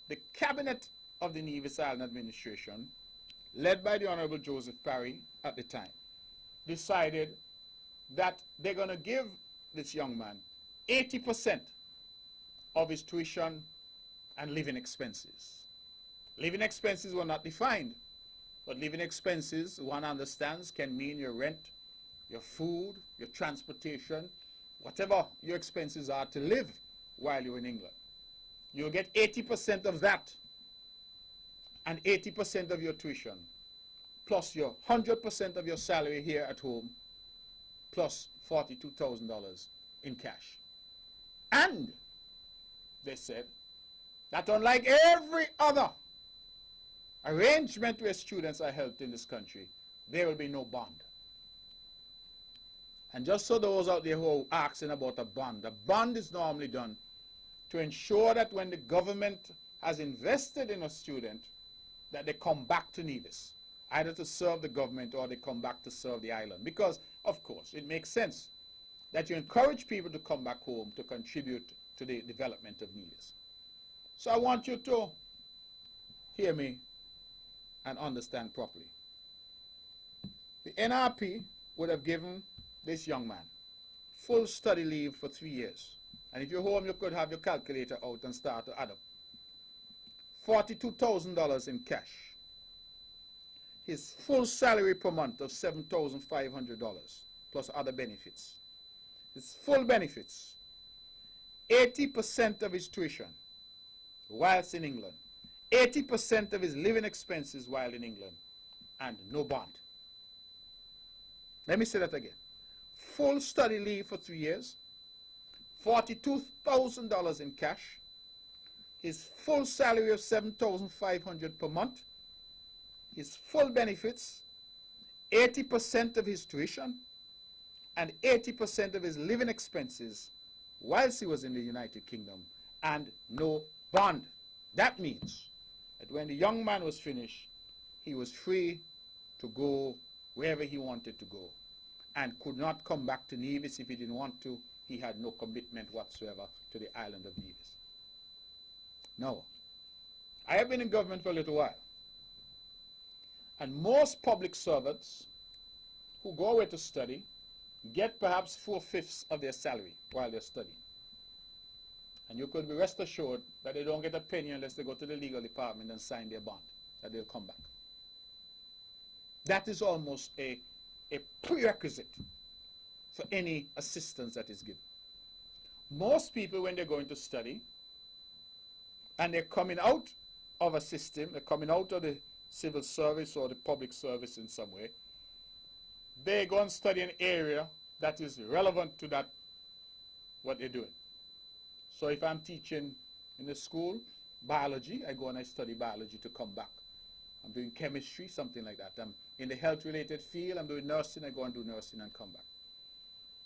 the cabinet of the Nevis Island Administration, led by the Honorable Joseph Parry at the time, decided that they're going to give this young man 80% of his tuition and living expenses. Living expenses were not defined, but living expenses, one understands, can mean your rent, your food, your transportation, whatever your expenses are to live while you're in England. You'll get 80% of that and 80% of your tuition, plus your 100% of your salary here at home, plus $42,000 in cash. And they said that unlike every other arrangement where students are helped in this country, there will be no bond. And just so those out there who are asking about a bond is normally done to ensure that when the government has invested in a student, that they come back to Nevis, either to serve the government or they come back to serve the island. Because, of course, it makes sense that you encourage people to come back home to contribute to the development of Nevis. So I want you to hear me and understand properly. The NRP would have given this young man full study leave for 3 years. And if you're home, you could have your calculator out and start to add up. $42,000 in cash. His full salary per month of $7,500 plus other benefits. His full benefits. 80% of his tuition whilst in England. 80% of his living expenses while in England. And no bond. Let me say that again. Full study leave for 3 years. $42,000 in cash. His full salary of $7,500 per month. His full benefits. 80% of his tuition. And 80% of his living expenses whilst he was in the United Kingdom. And no bond. That means that when the young man was finished, he was free to go wherever he wanted to go and could not come back to Nevis if he didn't want to. He had no commitment whatsoever to the island of Nevis. Now, I have been in government for a little while, and most public servants who go away to study get perhaps 4/5 of their salary while they're studying. And you could be rest assured that they don't get a penny unless they go to the legal department and sign their bond, that they'll come back. That is almost a prerequisite for any assistance that is given. Most people, when they're going to study, and they're coming out of a system, they're coming out of the civil service or the public service in some way, they go and study an area that is relevant to that, what they're doing. So if I'm teaching in the school, biology, I go and I study biology to come back. I'm doing chemistry, something like that. I'm in the health-related field, I'm doing nursing, I go and do nursing and come back.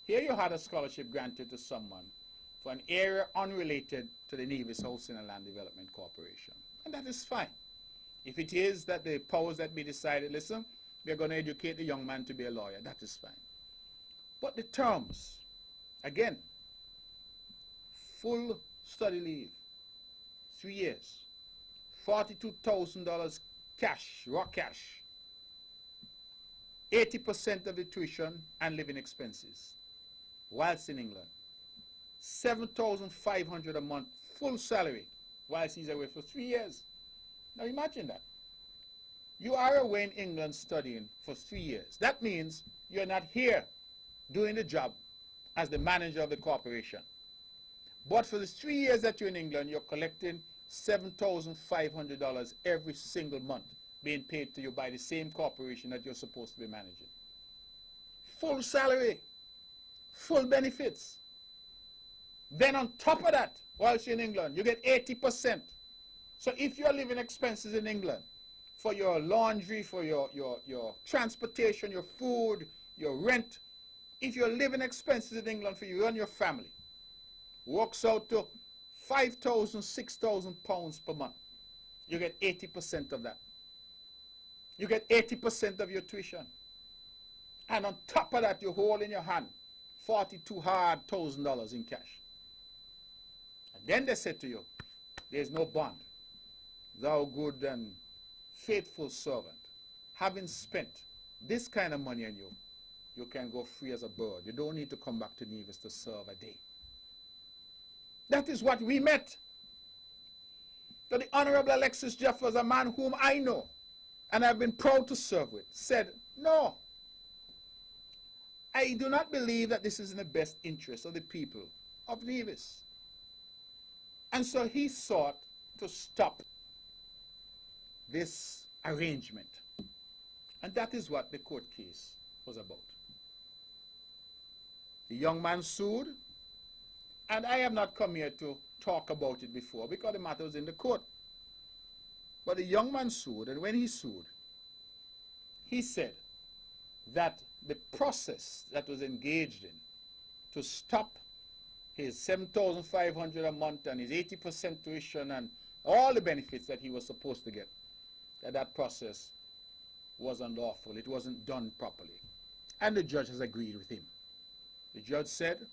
Here you had a scholarship granted to someone for an area unrelated to the Nevis Housing and Land Development Corporation. And that is fine. If it is that the powers that be decided, listen, we're going to educate the young man to be a lawyer, that is fine. But the terms, again, full study leave, 3 years, $42,000 cash, raw cash, 80% of the tuition and living expenses, whilst in England, $7,500 a month, full salary, whilst he's away for 3 years. Now imagine that. You are away in England studying for 3 years. That means you're not here doing the job as the manager of the corporation. But for the 3 years that you're in England, you're collecting $7,500 every single month being paid to you by the same corporation that you're supposed to be managing. Full salary, full benefits. Then on top of that, whilst you're in England, you get 80%. So if your living expenses in England, for your laundry, for your transportation, your food, your rent, if your living expenses in England for you and your family works out to £5,000, £6,000 per month, you get 80% of that. You get 80% of your tuition. And on top of that, you hold in your hand $42,000 in cash. And then they said to you, there's no bond. Thou good and faithful servant, having spent this kind of money on you, you can go free as a bird. You don't need to come back to Nevis to serve a day. That is what we met. So the Honorable Alexis Jeffers, a man whom I know and I've been proud to serve with, said, no, I do not believe that this is in the best interest of the people of Nevis. And so he sought to stop this arrangement. And that is what the court case was about. The young man sued, and I have not come here to talk about it before because the matter was in the court. But the young man sued, and when he sued, he said that the process that was engaged in to stop his $7,500 a month and his 80% tuition and all the benefits that he was supposed to get, that process was unlawful. It wasn't done properly. And the judge has agreed with him. The judge said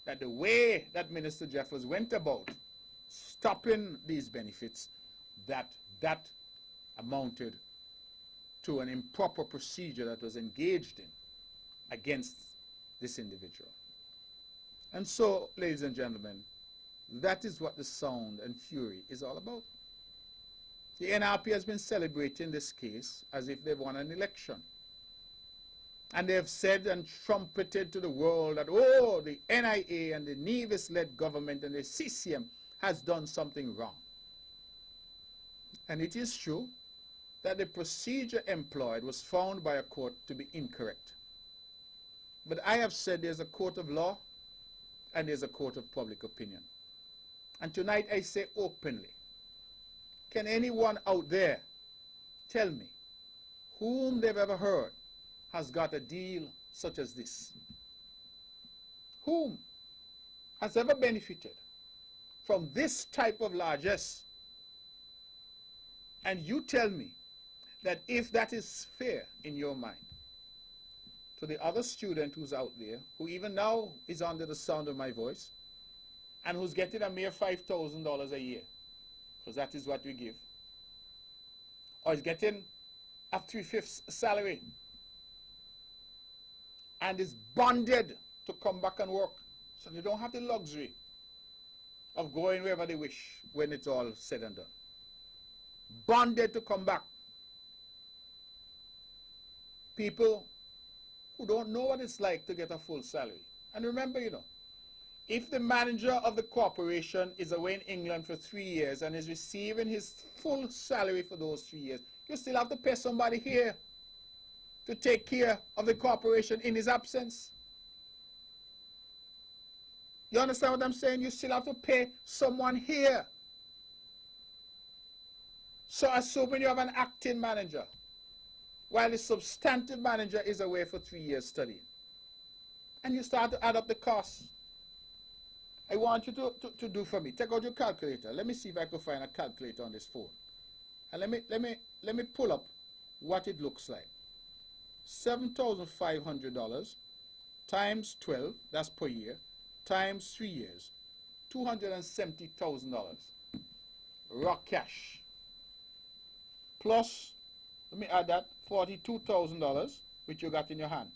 that the way that Minister Jeffers went about stopping these benefits, that amounted to an improper procedure that was engaged in against this individual. And so, ladies and gentlemen, that is what the sound and fury is all about. The NRP has been celebrating this case as if they've won an election. And they have said and trumpeted to the world that, oh, the NIA and the Nevis-led government and the CCM has done something wrong. And it is true that the procedure employed was found by a court to be incorrect. But I have said there's a court of law and there's a court of public opinion. And tonight I say openly, can anyone out there tell me whom they've ever heard has got a deal such as this? Whom has ever benefited from this type of largesse? And you tell me that if that is fair in your mind, to the other student who's out there, who even now is under the sound of my voice, and who's getting a mere $5,000 a year, because that is what we give, or is getting a 3/5 salary, and is bonded to come back and work, so they don't have the luxury of going wherever they wish when it's all said and done. Bonded to come back. People who don't know what it's like to get a full salary. And remember, you know, if the manager of the corporation is away in England for 3 years and is receiving his full salary for those 3 years, you still have to pay somebody here to take care of the corporation in his absence. You understand what I'm saying? You still have to pay someone here. So assuming you have an acting manager, while the substantive manager is away for 3 years studying, And you start to add up the costs. I want you to do for me. Take out your calculator. Let me see if I can find a calculator on this phone. And let me pull up what it looks like. $7,500 times 12, that's per year, times 3 years, $270,000 raw cash. Plus, let me add that, $42,000, which you got in your hand,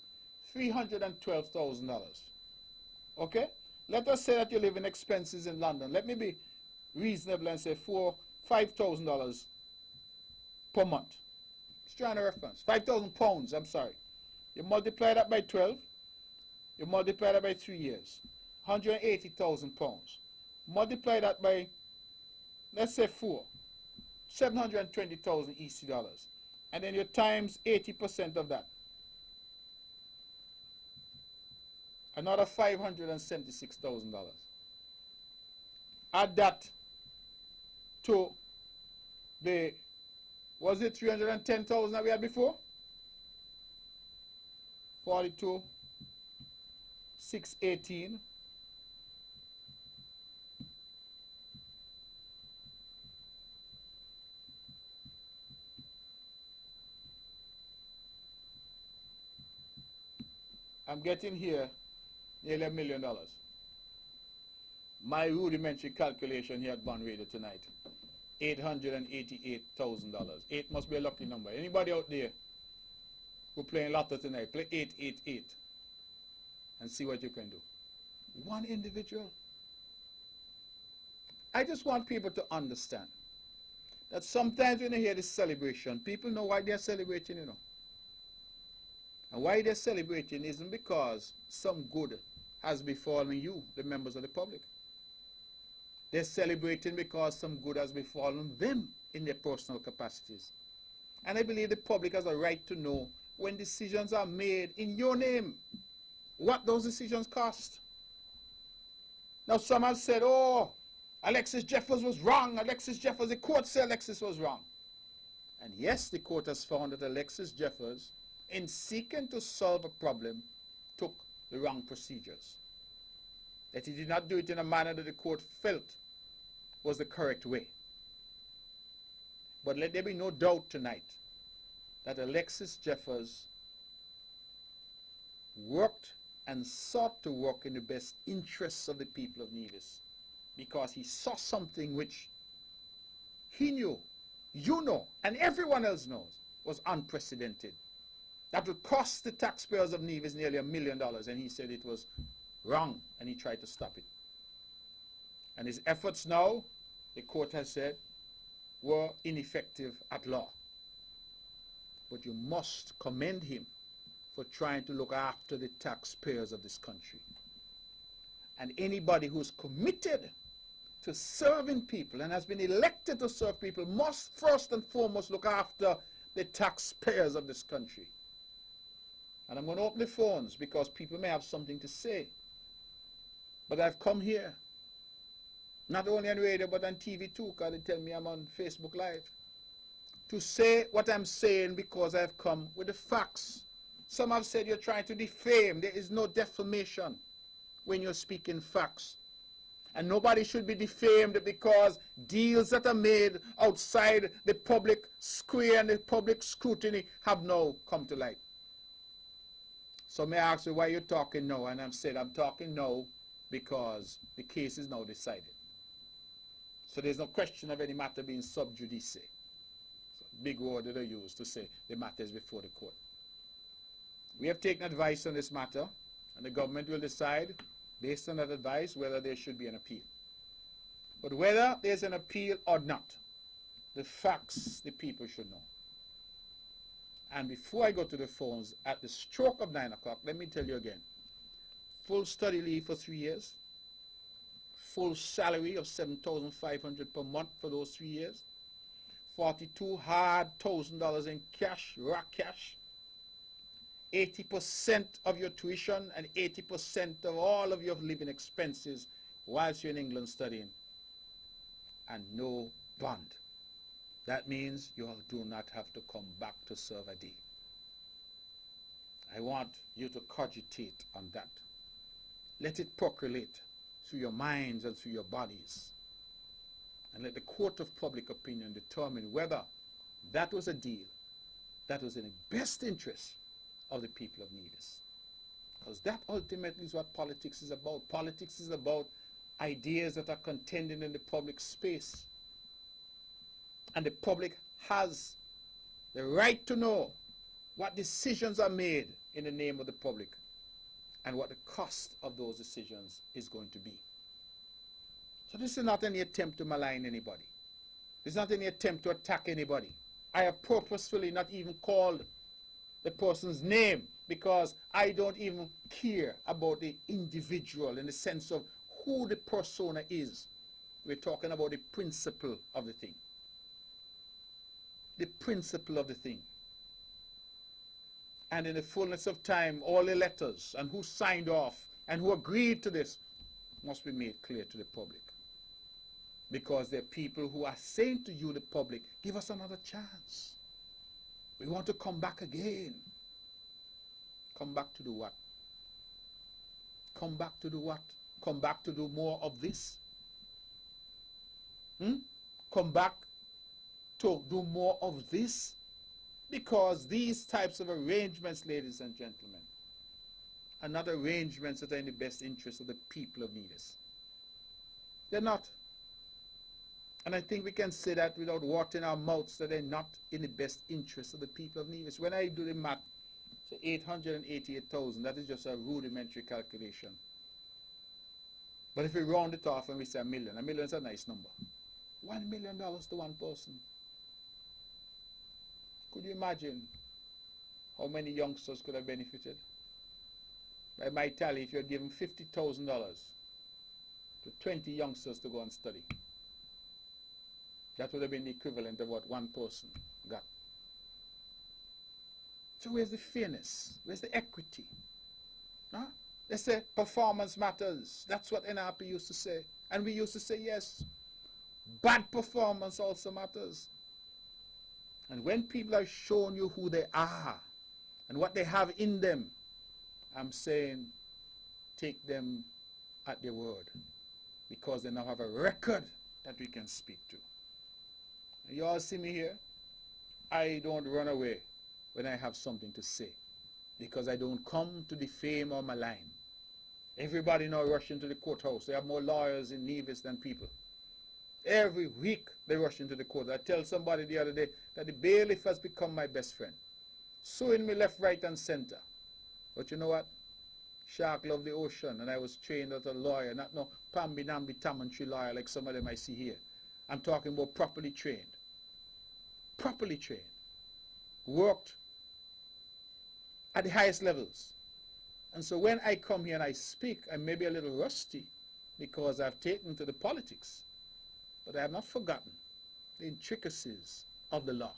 $312,000. Okay? Let us say that you live in expenses in London. Let me be reasonable and say $5,000 per month. Just trying to reference. 5,000 pounds, I'm sorry. You multiply that by 12. You multiply that by 3 years. 180,000 pounds. Multiply that by, let's say 4. 720,000 EC dollars. And then you times 80% of that. Another $576,000. Add that to the, was it 310,000 that we had before? 42, 618. I'm getting here nearly $1 million. My rudimentary calculation here at Bond Radio tonight, $888,000. 8 must be a lucky number. Anybody out there who playing lotto tonight, play 888 and see what you can do. One individual. I just want people to understand that sometimes when you hear this celebration, people know why they're celebrating, you know. And why they're celebrating isn't because some good has befallen you, the members of the public. They're celebrating because some good has befallen them in their personal capacities. And I believe the public has a right to know when decisions are made in your name, what those decisions cost. Now some have said, oh, Alexis Jeffers was wrong. Alexis Jeffers, the court said Alexis was wrong. And yes, the court has found that Alexis Jeffers, in seeking to solve a problem, took the wrong procedures. That he did not do it in a manner that the court felt was the correct way. But let there be no doubt tonight that Alexis Jeffers worked and sought to work in the best interests of the people of Nevis, because he saw something which he knew, you know, and everyone else knows was unprecedented. That would cost the taxpayers of Nevis nearly $1 million, and he said it was wrong, and he tried to stop it. And his efforts now, the court has said, were ineffective at law. But you must commend him for trying to look after the taxpayers of this country. And anybody who's committed to serving people and has been elected to serve people must first and foremost look after the taxpayers of this country. And I'm going to open the phones because people may have something to say. But I've come here, not only on radio but on TV too, because they tell me I'm on Facebook Live, to say what I'm saying because I've come with the facts. Some have said you're trying to defame. There is no defamation when you're speaking facts. And nobody should be defamed because deals that are made outside the public square and the public scrutiny have now come to light. So may I ask you why you're talking now? And I'm talking now because the case is now decided. So there's no question of any matter being sub judice. So big word that I use to say the matter is before the court. We have taken advice on this matter, and the government will decide, based on that advice, whether there should be an appeal. But whether there's an appeal or not, the facts the people should know. And before I go to the phones, at the stroke of 9 o'clock, let me tell you again, full study leave for 3 years, full salary of $7,500 per month for those 3 years, $42,000 in cash, raw cash, 80% of your tuition and 80% of all of your living expenses whilst you're in England studying, and no bond. That means you do not have to come back to serve a day. I want you to cogitate on that. Let it percolate through your minds and through your bodies. And let the court of public opinion determine whether that was a deal that was in the best interest of the people of Nevis. Because that ultimately is what politics is about. Politics is about ideas that are contending in the public space. And the public has the right to know what decisions are made in the name of the public and what the cost of those decisions is going to be. So this is not any attempt to malign anybody. This is not any attempt to attack anybody. I have purposefully not even called the person's name because I don't even care about the individual in the sense of who the persona is. We're talking about the principle of the thing. The principle of the thing. And in the fullness of time, all the letters and who signed off and who agreed to this must be made clear to the public. Because there are people who are saying to you, the public, give us another chance. We want to come back again. Come back to do what? Come back to do what? Come back to do more of this? Come back to do more of this? Because these types of arrangements, ladies and gentlemen, are not arrangements that are in the best interest of the people of Nevis. They're not. And I think we can say that without watering our mouths, that they're not in the best interest of the people of Nevis. When I do the math, so 888,000, that is just a rudimentary calculation. But if we round it off and we say a million is a nice number. $1 million to one person. Could you imagine how many youngsters could have benefited? By my tally, if you're given $50,000 to 20 youngsters to go and study, that would have been the equivalent of what one person got. So where's the fairness? Where's the equity? Huh? They say performance matters. That's what NRP used to say. And we used to say yes. Bad performance also matters. And when people have shown you who they are and what they have in them, I'm saying take them at their word. Because they now have a record that we can speak to. You all see me here? I don't run away when I have something to say. Because I don't come to defame or malign. Everybody now rush into the courthouse. They have more lawyers in Nevis than people. Every week they rush into the court. I tell somebody the other day that the bailiff has become my best friend. Suing me left, right, and center. But you know what? Shark love the ocean, and I was trained as a lawyer, not no pambi-nambi tamantry lawyer like some of them I see here. I'm talking about properly trained. Properly trained. Worked at the highest levels. And so when I come here and I speak, I may be a little rusty because I've taken to the politics. But I have not forgotten the intricacies of the law.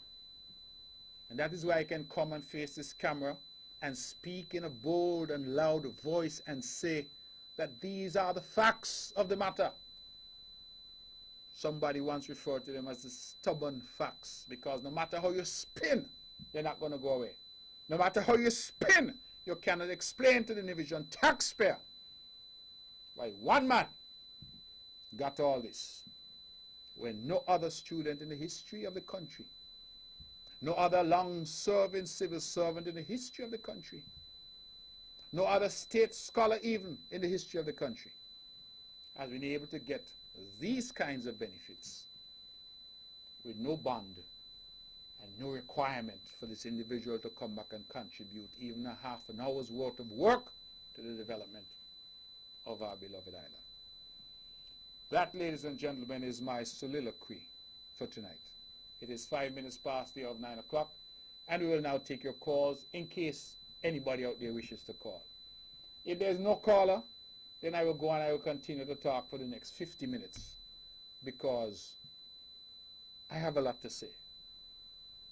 And that is why I can come and face this camera and speak in a bold and loud voice and say that these are the facts of the matter. Somebody once referred to them as the stubborn facts, because no matter how you spin, they're not going to go away. No matter how you spin, you cannot explain to the Nevisian taxpayer why one man got all this when no other student in the history of the country, no other long-serving civil servant in the history of the country, no other state scholar even in the history of the country has been able to get these kinds of benefits with no bond and no requirement for this individual to come back and contribute even a half an hour's worth of work to the development of our beloved island. That, ladies and gentlemen, is my soliloquy for tonight. It is 5 minutes past the hour of 9 o'clock, and we will now take your calls in case anybody out there wishes to call. If there's no caller, then I will go and I will continue to talk for the next 50 minutes because I have a lot to say.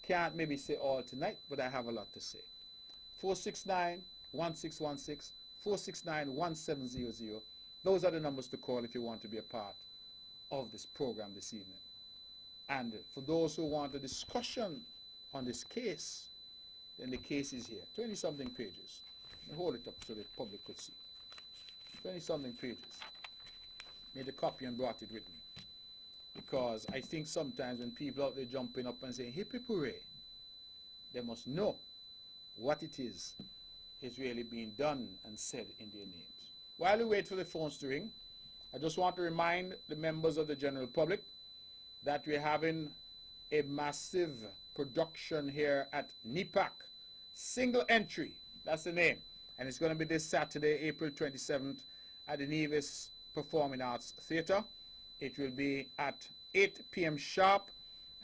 Can't maybe say all tonight, but I have a lot to say. 469-1616, 469-1700. Those are the numbers to call if you want to be a part of this program this evening. And for those who want a discussion on this case, then the case is here. 20-something pages. Hold it up so the public could see. 20-something pages. Made a copy and brought it with me. Because I think sometimes when people out there jumping up and saying, hip hip hooray, they must know what it is really being done and said in their names. While we wait for the phones to ring, I just want to remind the members of the general public that we're having a massive production here at NEPAC. Single Entry, that's the name. And it's going to be this Saturday, April 27th, at the Nevis Performing Arts Theatre. It will be at 8 p.m. sharp,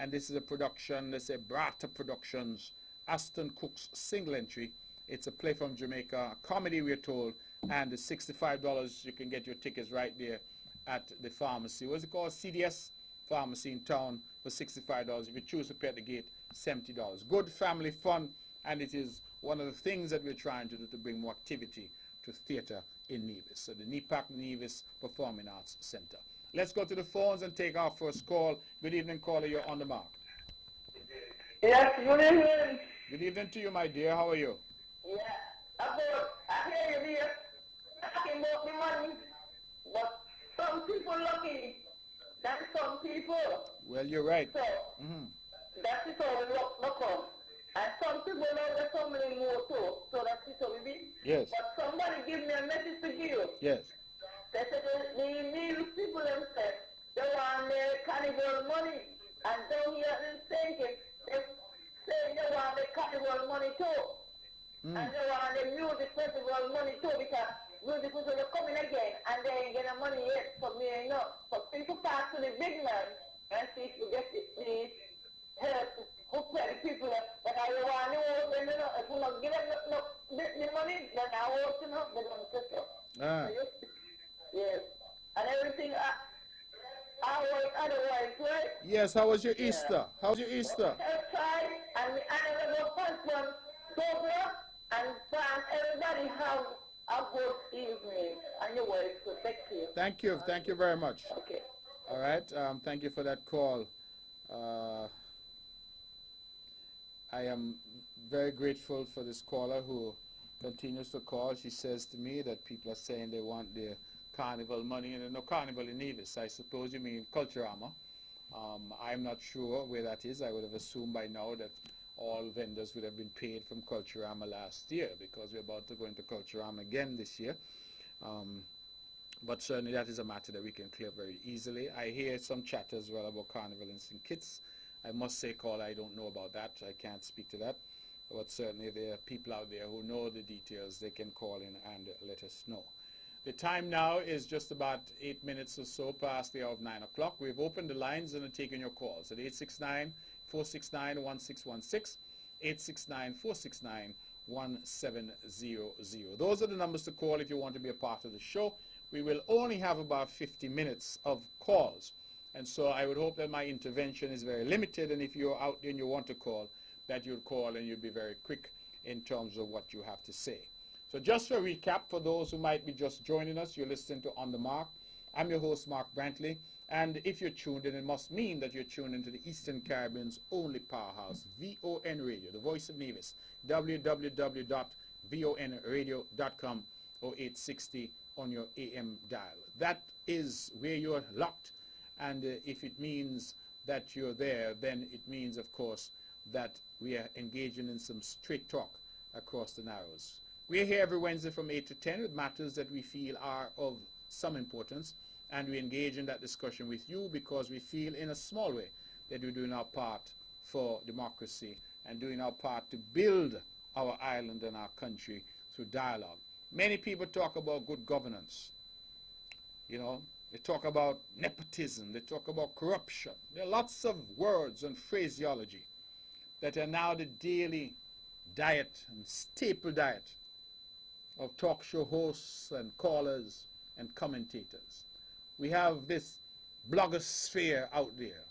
and this is a production, let's say Brata Productions, Aston Cook's Single Entry. It's a play from Jamaica, a comedy we're told, and the $65, you can get your tickets right there at the pharmacy. What's it called? CDS Pharmacy in town for $65. If you choose to pay at the gate, $70. Good family fun, and it is one of the things that we're trying to do to bring more activity to theatre in Nevis. So the NEPAC Nevis Performing Arts Centre. Let's go to the phones and take our first call. Good evening, caller. You're on the mark. Yes, good evening. Good evening to you, my dear. How are you? Yeah, I hear you here talking about the money, but some people lucky than some people. Well, you're right. So, that is how we look up. And some people know there's so many more too. So that's it how we be. Yes. But somebody give me a message to give. Yes. They said the Nevis people themselves, they want their carnival money. And down here in thinking, they say they want their carnival money too. And they want the music festival money too, because music festival are coming again and they ain't getting money yet from me, you know. So people pass to the big man and see if you get the help who pay the people that I want to work, and you know, if you don't give them the money, then I work, you know, they're going to set up. Yes. And everything I work otherwise, right? Yes, how was your Easter? How was your Easter? Outside, and I never first one, Dobra, and everybody have a good evening, and your wife, so thank you. Thank you very much. Okay. All right, thank you for that call. I am very grateful for this caller who continues to call. She says to me that people are saying they want their carnival money, and there's no carnival in Nevis. I suppose you mean Culturama. I'm not sure where that is. I would have assumed by now that all vendors would have been paid from Culturama last year, because we're about to go into Culturama again this year. But certainly that is a matter that we can clear very easily. I hear some chatter as well about Carnival in St. Kitts. I must say, caller, I don't know about that. I can't speak to that. But certainly there are people out there who know the details. They can call in and let us know. The time now is just about 8 minutes or so past the hour of 9 o'clock. We've opened the lines and are taking your calls at 869-469-1616, 869-469-1700. Those are the numbers to call if you want to be a part of the show. We will only have about 50 minutes of calls. And so I would hope that my intervention is very limited, and if you're out there and you want to call, that you'll call and you'll be very quick in terms of what you have to say. So just for a recap, for those who might be just joining us, you're listening to On the Mark. I'm your host, Mark Brantley. And if you're tuned in, it must mean that you're tuned into the Eastern Caribbean's only powerhouse, VON Radio, the voice of Nevis, www.vonradio.com or 860 on your AM dial. That is where you're locked. And if it means that you're there, then it means, of course, that we are engaging in some straight talk across the Narrows. We're here every Wednesday from 8 to 10 with matters that we feel are of some importance, and we engage in that discussion with you because we feel in a small way that we're doing our part for democracy and doing our part to build our island and our country through dialogue. Many people talk about good governance. You know, they talk about nepotism, they talk about corruption. There are lots of words and phraseology that are now the daily diet and staple diet of talk show hosts and callers and commentators. We have this blogosphere out there.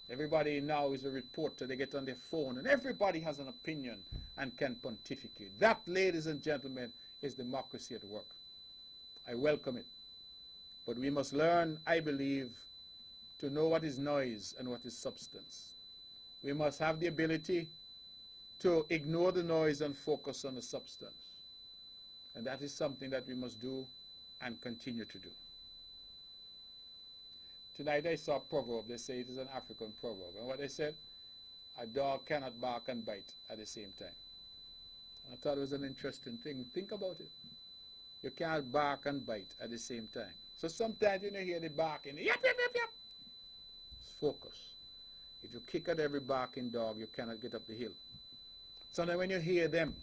Everybody now is a reporter. They get on their phone and everybody has an opinion and can pontificate. That, ladies and gentlemen, is democracy at work. I welcome it. But we must learn, I believe, to know what is noise and what is substance. We must have the ability to ignore the noise and focus on the substance. And that is something that we must do and continue to do. Tonight I saw a proverb. They say it is an African proverb. And what they said, a dog cannot bark and bite at the same time. I thought it was an interesting thing. Think about it. You can't bark and bite at the same time. So sometimes when you hear the barking, yap, yap, yap, yap, focus. If you kick at every barking dog, you cannot get up the hill. Sometimes when you hear them,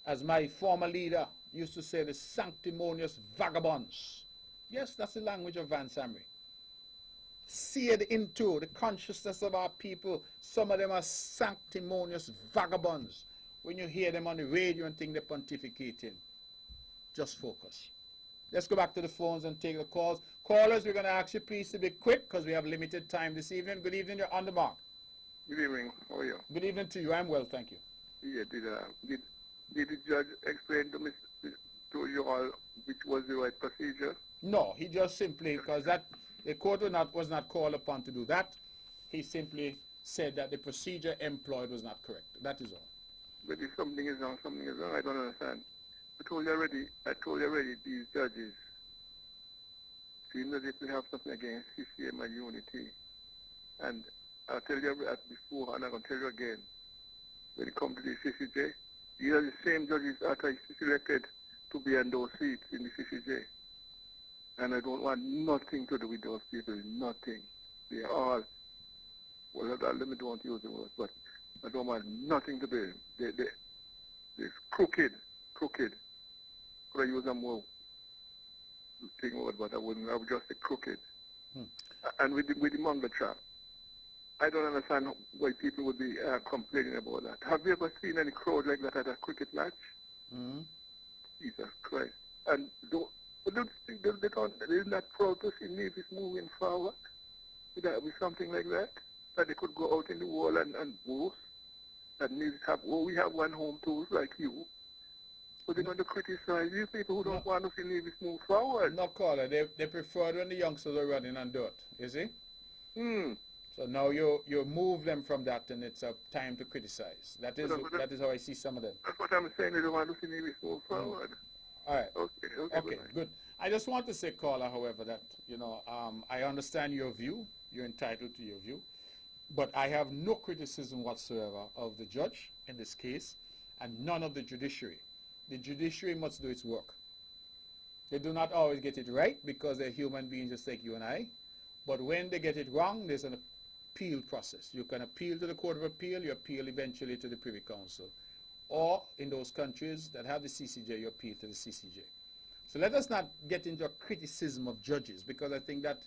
as my former leader used to say, the sanctimonious vagabonds. Yes, that's the language of Vance Hamry. Seared into the consciousness of our people, some of them are sanctimonious vagabonds. When you hear them on the radio and think they're pontificating, just focus. Let's go back to the phones and take the calls. Callers, we're going to ask you please to be quick because we have limited time this evening. Good evening, you're on the mark. Good evening. How are you? Good evening to you. I'm well, thank you. Yeah, did the judge explain to you all which was the right procedure? No, he just simply, because the court was not called upon to do that. He simply said that the procedure employed was not correct. That is all. But if something is wrong, I don't understand. I told you already, these judges seem as if they have something against CCM and unity. And I'll tell you that before, and I'm going to tell you again. When it comes to the CCJ, these are the same judges that are selected to be on those seats in the CCJ. And I don't want nothing to do with those people, nothing. They are all, well, let me don't use the word, but I don't want nothing to do. They're crooked. Could I use a more thing word, but I wouldn't. I would just say crooked. And with the manga trap, I don't understand why people would be complaining about that. Have you ever seen any crowd like that at a cricket match? Mm-hmm. Jesus Christ. And they're not proud to see Nevis moving forward with something like that? That they could go out in the world and boast that Nevis we have one home too, like you. But they're going to criticize you people who don't want to see Nevis move forward. No, caller. They preferred when the youngsters are running on dirt, you see? So now you move them from that, and it's a time to criticize. That is how I see some of them. That's what I'm saying. They don't want to see Nevis move forward. All right. Okay, good. I just want to say, caller, however, that, I understand your view. You're entitled to your view. But I have no criticism whatsoever of the judge in this case, and none of the judiciary. The judiciary must do its work. They do not always get it right because they're human beings just like you and I. But when they get it wrong, there's an appeal process. You can appeal to the Court of Appeal, you appeal eventually to the Privy Council. Or in those countries that have the CCJ, you appeal to the CCJ. So let us not get into a criticism of judges because I think that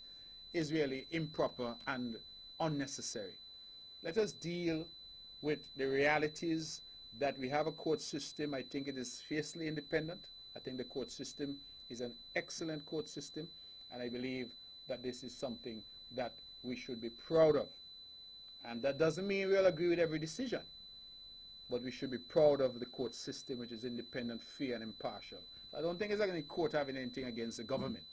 is really improper and unnecessary. Let us deal with the realities that we have a court system. I think it is fiercely independent. I think the court system is an excellent court system, and I believe that this is something that we should be proud of. And that doesn't mean we'll agree with every decision, but we should be proud of the court system, which is independent, fair, and impartial. I don't think there's any court having anything against the government.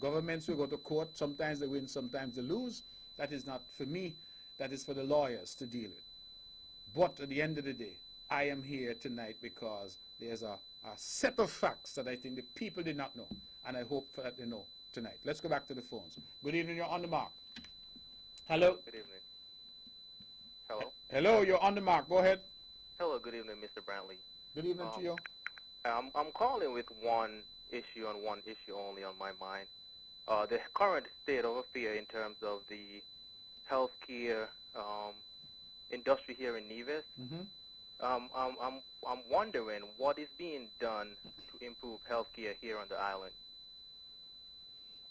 Governments will go to court. Sometimes they win, sometimes they lose. That is not for me. That is for the lawyers to deal with. But at the end of the day, I am here tonight because there's a set of facts that I think the people did not know, and I hope that they know tonight. Let's go back to the phones. Good evening, you're on the mark. Hello? Good evening. Hello? Hello, you're on the mark. Go ahead. Hello, good evening, Mr. Brantley. Good evening to you. I'm calling with one issue and one issue only on my mind. The current state of affairs in terms of the healthcare industry here in Nevis. Mm-hmm. I'm wondering what is being done to improve healthcare here on the island.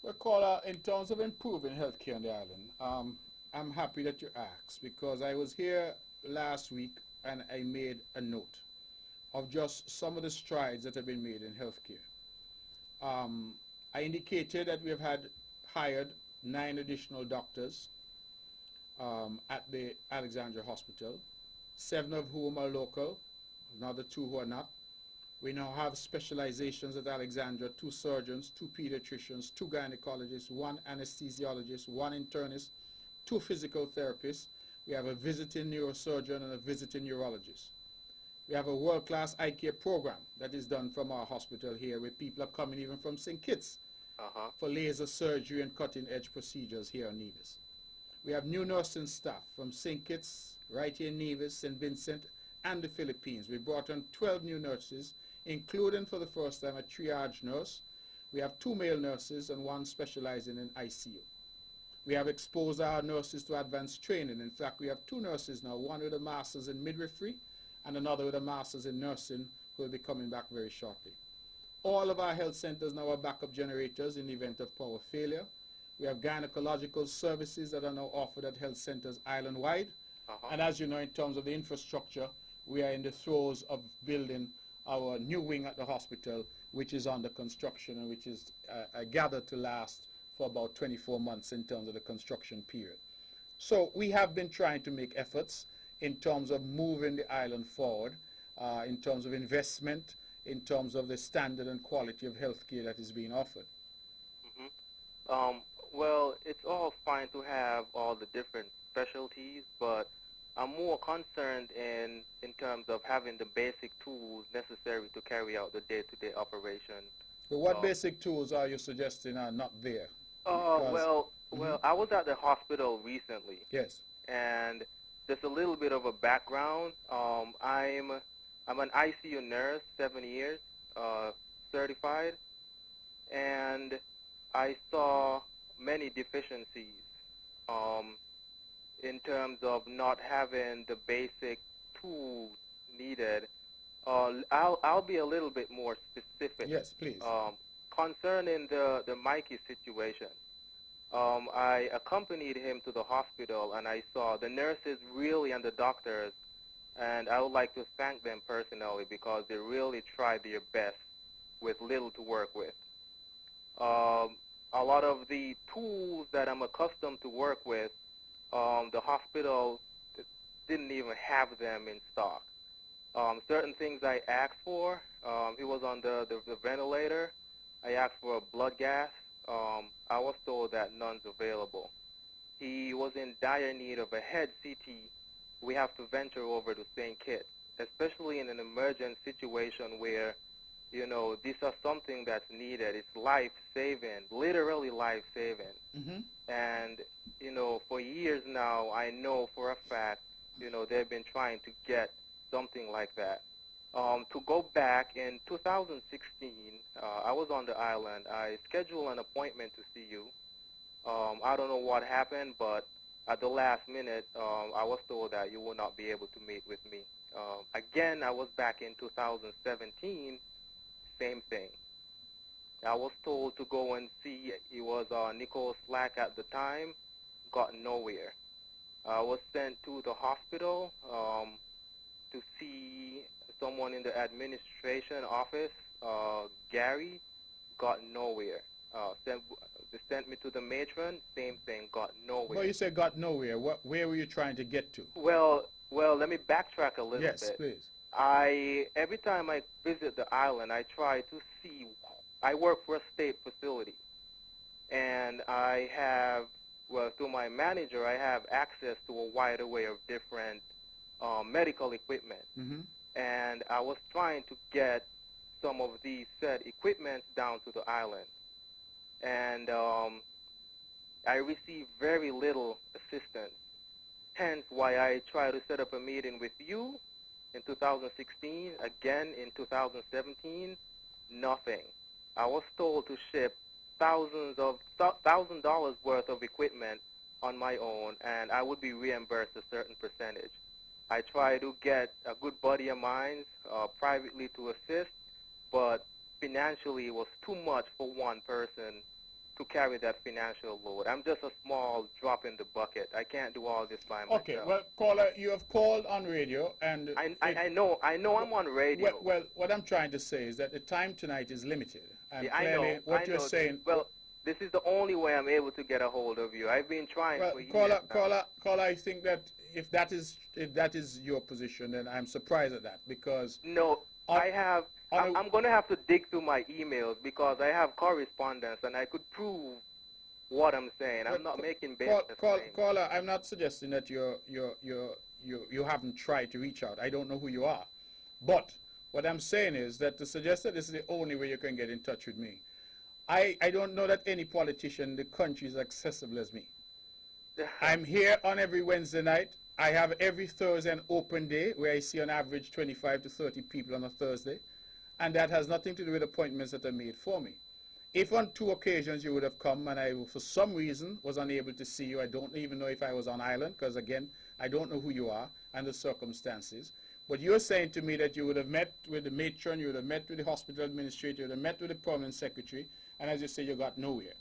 Well, caller, in terms of improving healthcare on the island, I'm happy that you asked because I was here last week and I made a note of just some of the strides that have been made in healthcare. I indicated that we have hired 9 additional doctors at the Alexandra Hospital, 7 of whom are local, another 2 who are not. We now have specializations at Alexandra, 2 surgeons, 2 pediatricians, 2 gynecologists, 1 anesthesiologist, 1 internist, 2 physical therapists. We have a visiting neurosurgeon and a visiting neurologist. We have a world-class eye care program that is done from our hospital here, where people are coming even from St. Kitts for laser surgery and cutting-edge procedures here in Nevis. We have new nursing staff from St. Kitts, right here in Nevis, St. Vincent, and the Philippines. We brought on 12 new nurses, including for the first time a triage nurse. We have 2 male nurses and 1 specializing in ICU. We have exposed our nurses to advanced training. In fact, we have 2 nurses now, one with a master's in midwifery and another with a master's in nursing, who will be coming back very shortly. All of our health centers now are backup generators in the event of power failure. We have gynecological services that are now offered at health centers island-wide. And as you know, in terms of the infrastructure, we are in the throes of building our new wing at the hospital, which is under construction and which is gathered to last for about 24 months in terms of the construction period. So we have been trying to make efforts in terms of moving the island forward, in terms of investment, in terms of the standard and quality of healthcare that is being offered. Well, it's all fine to have all the different specialties, but I'm more concerned in terms of having the basic tools necessary to carry out the day-to-day operation. But what basic tools are you suggesting are not there? Well, I was at the hospital recently. Yes. And just a little bit of a background. I'm an ICU nurse, 7 years, certified, and I saw many deficiencies in terms of not having the basic tools needed. I'll be a little bit more specific. Yes, please. Concerning the Mikey situation, I accompanied him to the hospital, and I saw the nurses really and the doctors, and I would like to thank them personally because they really tried their best with little to work with. A lot of the tools that I'm accustomed to work with, the hospital didn't even have them in stock. Certain things I asked for, he was on the ventilator. I asked for a blood gas. I was told that none's available. He was in dire need of a head CT. We have to venture over to St. Kitts, especially in an emergent situation where, you know, these are something that's needed. It's life-saving, literally life-saving. And, you know, for years now, I know for a fact, you know, they've been trying to get something like that. To go back, in 2016, I was on the island. I scheduled an appointment to see you. I don't know what happened, but at the last minute, I was told that you will not be able to meet with me. Again, I was back in 2017, same thing. I was told to go and see, it was Nicole Slack at the time, got nowhere. I was sent to the hospital to see someone in the administration office, Gary, got nowhere. They sent me to the matron, same thing, got nowhere. Well, you said got nowhere. Where were you trying to get to? Well, let me backtrack a little bit. Yes, please. Every time I visit the island, I try to see. I work for a state facility, and I have, well, through my manager, I have access to a wide array of different medical equipment. And I was trying to get some of these said equipment down to the island. And I received very little assistance, hence why I tried to set up a meeting with you in 2016, again in 2017, nothing. I was told to ship $1,000 worth of equipment on my own, and I would be reimbursed a certain percentage. I tried to get a good buddy of mine privately to assist, but financially it was too much for one person to carry that financial load. I'm just a small drop in the bucket. I can't do all this by myself. Okay, well, caller, you have called on radio, and I know I'm on radio. Well, what I'm trying to say is that the time tonight is limited, and Yeah, clearly what you're saying. Well, this is the only way I'm able to get a hold of you. I've been trying for years. Caller, I think that if that is your position, then I'm surprised at that, because no, I'm going to have to dig through my emails because I have correspondence and I could prove what I'm saying. I'm not making business claims. Caller, I'm not suggesting that you haven't tried to reach out. I don't know who you are, But what I'm saying is that to suggest that this is the only way you can get in touch with me, I don't know that any politician in the country is accessible as me. I'm here on every Wednesday night. I have every Thursday an open day where I see on average 25 to 30 people on a Thursday. And that has nothing to do with appointments that are made for me. If on 2 occasions you would have come and I, for some reason, was unable to see you, I don't even know if I was on island, because again, I don't know who you are and the circumstances. But you're saying to me that you would have met with the matron, you would have met with the hospital administrator, you would have met with the permanent secretary, and as you say, you got nowhere.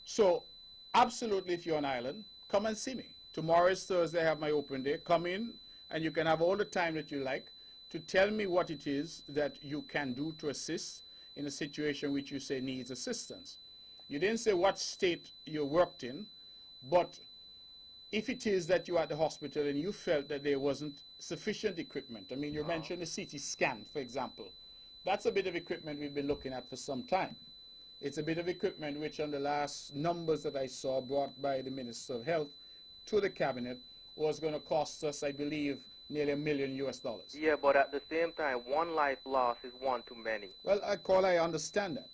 So, absolutely, if you're on island, come and see me. Tomorrow is Thursday, I have my open day. Come in, and you can have all the time that you like to tell me what it is that you can do to assist in a situation which you say needs assistance. You didn't say what state you worked in, but if it is that you're at the hospital and you felt that there wasn't sufficient equipment, I mean, you mentioned a CT scan, for example. That's a bit of equipment we've been looking at for some time. It's a bit of equipment which on the last numbers that I saw brought by the Minister of Health to the cabinet was going to cost us, I believe, nearly $1 million US. Yeah, but at the same time, one life lost is one too many. Well, I understand that.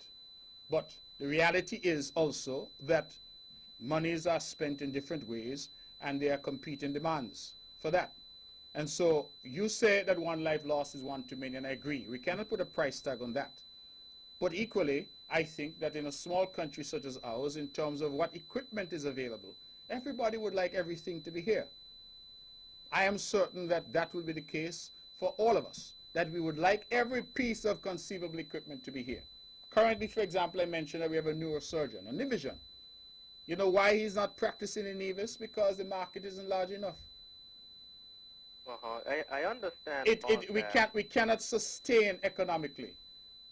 But the reality is also that monies are spent in different ways and there are competing demands for that. And so you say that one life lost is one too many, and I agree. We cannot put a price tag on that. But equally, I think that in a small country such as ours, in terms of what equipment is available, everybody would like everything to be here. I am certain that that will be the case for all of us, that we would like every piece of conceivable equipment to be here. Currently, for example, I mentioned that we have a neurosurgeon, a Nivision. You know why he's not practicing in Nevis? Because the market isn't large enough. I understand. We cannot sustain economically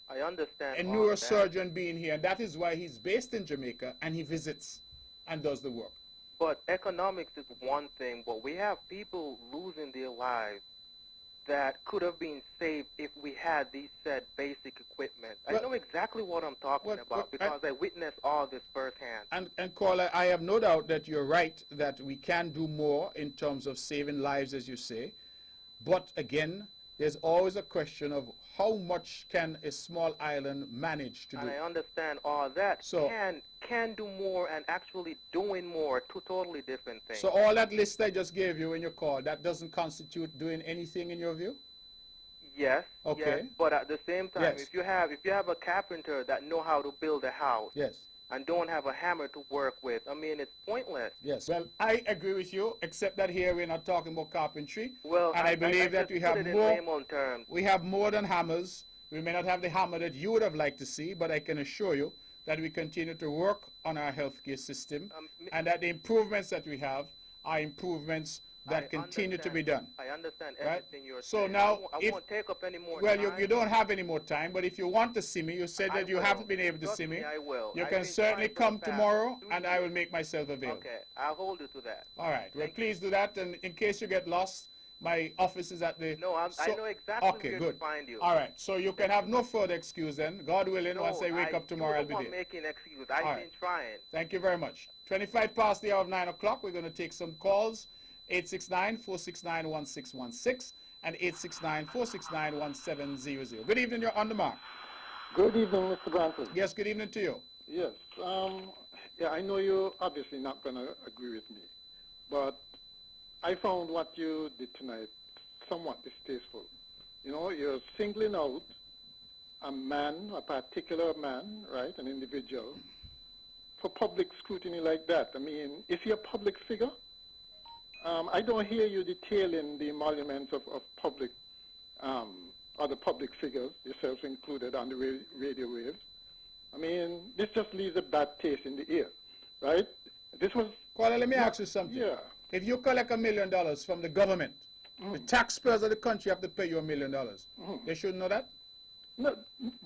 I understand. a neurosurgeon being here, and that is why he's based in Jamaica and he visits and does the work. But economics is one thing, but we have people losing their lives that could have been saved if we had these said basic equipment. I know exactly what I'm talking about because I witnessed all this firsthand. And Caller, I have no doubt that you're right, that we can do more in terms of saving lives, as you say. But again, there's always a question of how much can a small island manage to do. And I understand all that. So, can do more and actually doing more, two totally different things. So all that list I just gave you in your call, that doesn't constitute doing anything in your view? Yes. Okay. Yes, but at the same time, Yes. if you have a carpenter that know how to build a house, Yes. and don't have a hammer to work with, I mean, it's pointless. Yes. Well, I agree with you, except that here we're not talking about carpentry. Well, and I believe that we have more. Terms. We have more than hammers. We may not have the hammer that you would have liked to see, but I can assure you that we continue to work on our healthcare system, and that the improvements that we have are improvements that continue to be done. I understand Right? everything you're So saying. now, I won't take up any more well, time. you don't have any more time, but if you want to see me, you said that you haven't been able to Trust see me. I will. You I've can been certainly trying come for the past tomorrow, 2 and I will years. make myself available. Okay, I'll hold you to that. All right. Well, Thank please do that, and in case you get lost, my office is at the... No, I know exactly where to find you. All right. So you can have no further excuse then. God willing, once I wake up tomorrow, I'll be I'm there. making excuse. I've been trying. Thank you very much. 25 past the hour of 9 o'clock. We're going to take some calls. 869-469-1616 and 869-469-1700. Good evening. You're on the mark. Good evening, Mr. Branton. Yes, good evening to you. Yes. Yeah, I know you're obviously not going to agree with me, but I found what you did tonight somewhat distasteful. You know, you're singling out a man, a particular man, right, an individual, for public scrutiny like that. I mean, is he a public figure? I don't hear you detailing the emoluments of public, other public figures, yourselves included, on the radio waves. I mean, this just leaves a bad taste in the ear, right? This was... Well, let me ask you something. Yeah. If you collect $1 million from the government, the taxpayers of the country have to pay you $1 million. They should know that? No,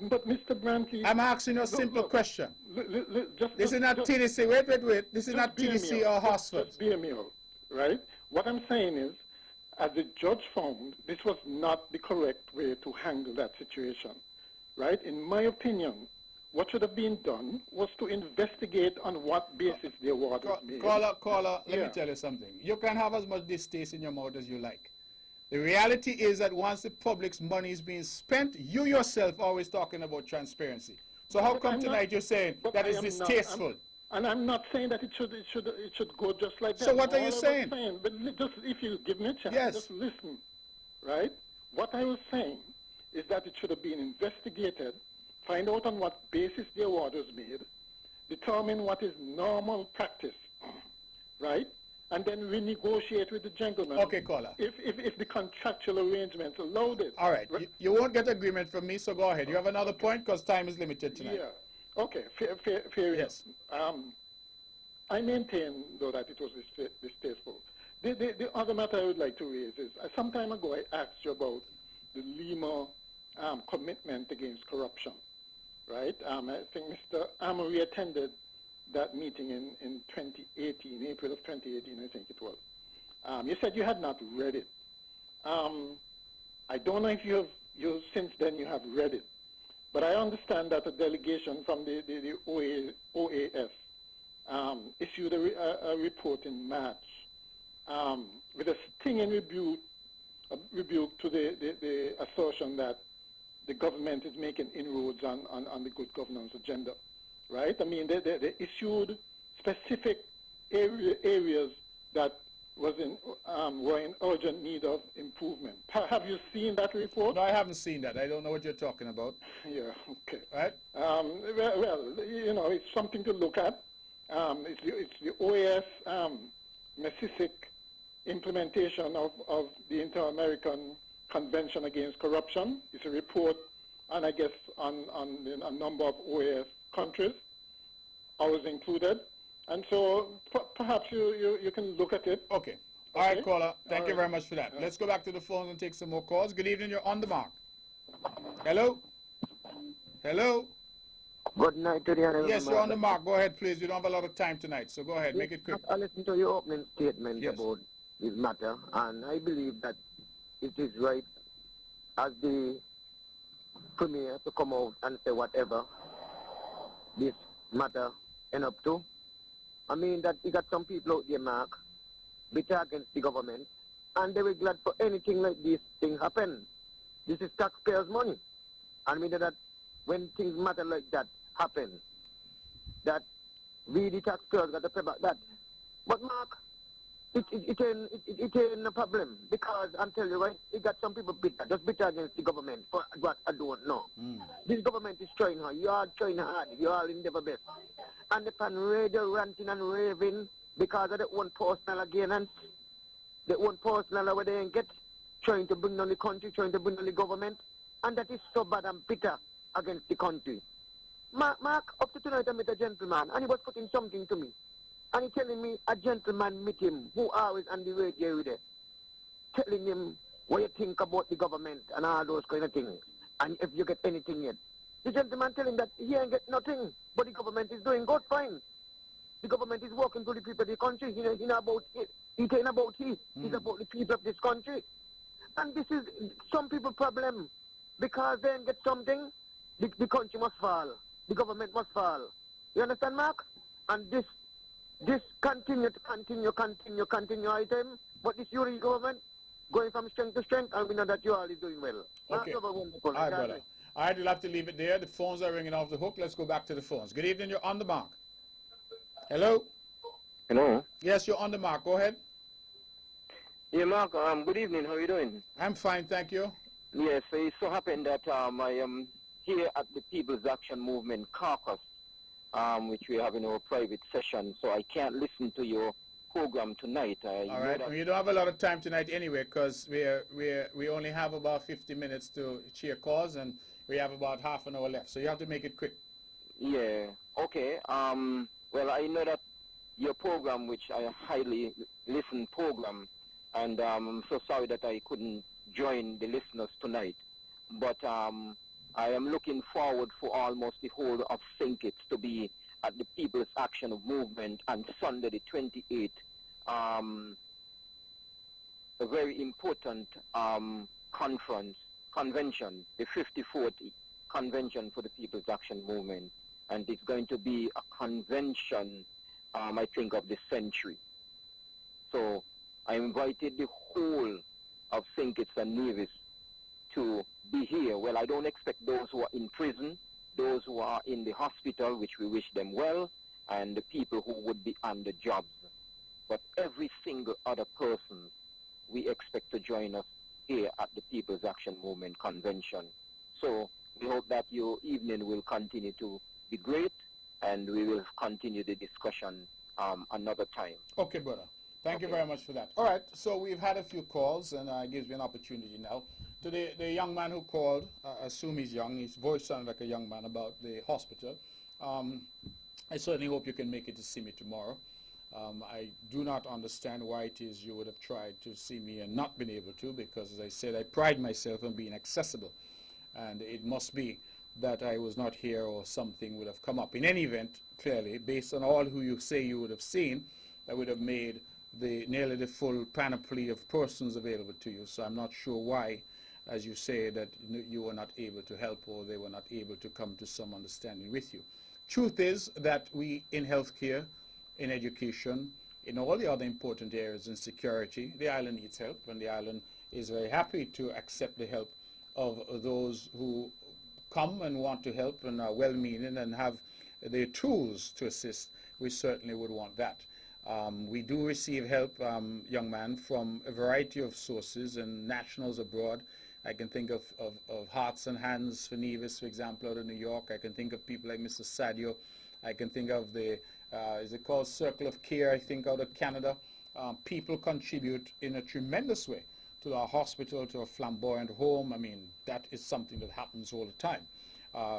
but Mr. Brantley... I'm asking you a simple question. This is not just, TDC. Wait. This is not TDC or Hospital. Just bear me out, right? What I'm saying is, as the judge found, this was not the correct way to handle that situation, right? In my opinion, what should have been done was to investigate on what basis the award was made. Caller, let me tell you something. You can have as much distaste in your mouth as you like. The reality is that once the public's money is being spent, you yourself are always talking about transparency. So how But come I'm tonight not- you're saying but that I is am not- distasteful? And I'm not saying that it should go just like that. So what are you All I was saying? But just if you give me a chance, Yes. just listen, right? What I was saying is that it should have been investigated, find out on what basis the award was made, determine what is normal practice, right? And then renegotiate with the gentleman. Okay, caller. If the contractual arrangements allowed it. All right. You won't get agreement from me, so go ahead. You have another point because time is limited tonight. Yeah. Okay. Fair Yes. enough. I maintain, though, that it was distasteful. The other matter I would like to raise is, some time ago I asked you about the Lima commitment against corruption, right? I think Mr. Amory attended that meeting in 2018, April of 2018, I think it was. You said you had not read it. I don't know if you since then you have read it, but I understand that a delegation from the OAS issued a report in March with a stinging rebuke to the assertion that the government is making inroads on the good governance agenda, right? I mean, they issued specific areas that were in urgent need of improvement. Have you seen that report? No, I haven't seen that. I don't know what you're talking about. Yeah, okay. Right? Well, you know, it's something to look at. It's the OAS MACISIC implementation of the Inter-American Convention Against Corruption. It's a report, and I guess on a number of OAS countries, ours included. And so perhaps you can look at it. Okay. All right, Okay. caller. Thank All you right. very much for that. Let's go back to the phones and take some more calls. Good evening. You're on the mark. Hello? Hello? Good night to the honorable Yes, you're on the member. mark. Go ahead, please. We don't have a lot of time tonight, so go ahead. Make it quick. I listened to your opening statement Yes. about this matter, and I believe that it is right as the Premier to come out and say whatever this matter end up to. I mean that you got some people out there, Mark, bitter against the government, and they were glad for anything like this thing happen. This is taxpayers' money. And I mean that when things matter like that happen, that we the taxpayers got to pay back that. But Mark, it ain't a problem, because I'm telling you, right, you got some people bitter, just bitter against the government for what I don't know. This government is trying hard, you are trying hard, you all endeavor best. And they can radio ranting and raving because of their own personal against, their own personal where they get, trying to bring down the country, trying to bring down the government, and that is so bad and bitter against the country. Mark, up to tonight I met a gentleman, and he was putting something to me. And he telling me a gentleman meet him who always on the radio with it, telling him what you think about the government and all those kind of things, and if you get anything yet. The gentleman telling that he ain't get nothing, but the government is doing good, fine. The government is working to the people of the country. He ain't about it. He ain't about he. He's about the people of this country. And this is some people problem, because they ain't get something, the country must fall. The government must fall. You understand, Mark? And this continue item, but this Uri government going from strength to strength, and we know that you all is doing well. Okay. All right, brother. All right, we'll have to leave it there. The phones are ringing off the hook. Let's go back to the phones. Good evening. You're on the mark. Hello? Hello. Yes, you're on the mark. Go ahead. Yeah, Mark. Good evening. How are you doing? I'm fine, thank you. Yes, it so happened that I am here at the People's Action Movement caucus, which we have in our private session, so I can't listen to your program tonight. All right. You don't have a lot of time tonight anyway, because we only have about 50 minutes to cheer cause, and we have about half an hour left, so you have to make it quick. Yeah. Okay. Well, I know that your program, which I highly listen program, and I'm so sorry that I couldn't join the listeners tonight, but I am looking forward for almost the whole of St. Kitts to be at the People's Action Movement on Sunday the 28th. A very important convention, the 54th convention for the People's Action Movement. And it's going to be a convention, I think, of the century. So I invited the whole of St. Kitts and Nevis to be here. Well, I don't expect those who are in prison, those who are in the hospital, which we wish them well, and the people who would be under jobs. But every single other person we expect to join us here at the People's Action Movement Convention. So we hope that your evening will continue to be great, and we will continue the discussion another time. Okay, brother. Thank you very much for that. All right, so we've had a few calls, and it gives me an opportunity now. To the young man who called, I assume he's young, his voice sounded like a young man, about the hospital. I certainly hope you can make it to see me tomorrow. I do not understand why it is you would have tried to see me and not been able to, because, as I said, I pride myself on being accessible. And it must be that I was not here or something would have come up. In any event, clearly, based on all who you say you would have seen, that would have made nearly the full panoply of persons available to you. So I'm not sure why, as you say, that you were not able to help or they were not able to come to some understanding with you. Truth is that we in healthcare, in education, in all the other important areas in security, the island needs help, and the island is very happy to accept the help of those who come and want to help and are well-meaning and have the tools to assist. We certainly would want that. We do receive help, young man, from a variety of sources and nationals abroad. I can think of Hearts and Hands for Nevis, for example, out of New York. I can think of people like Mr. Sadio. I can think of the, is it called Circle of Care, I think, out of Canada. People contribute in a tremendous way to our hospital, to a flamboyant home. I mean, that is something that happens all the time.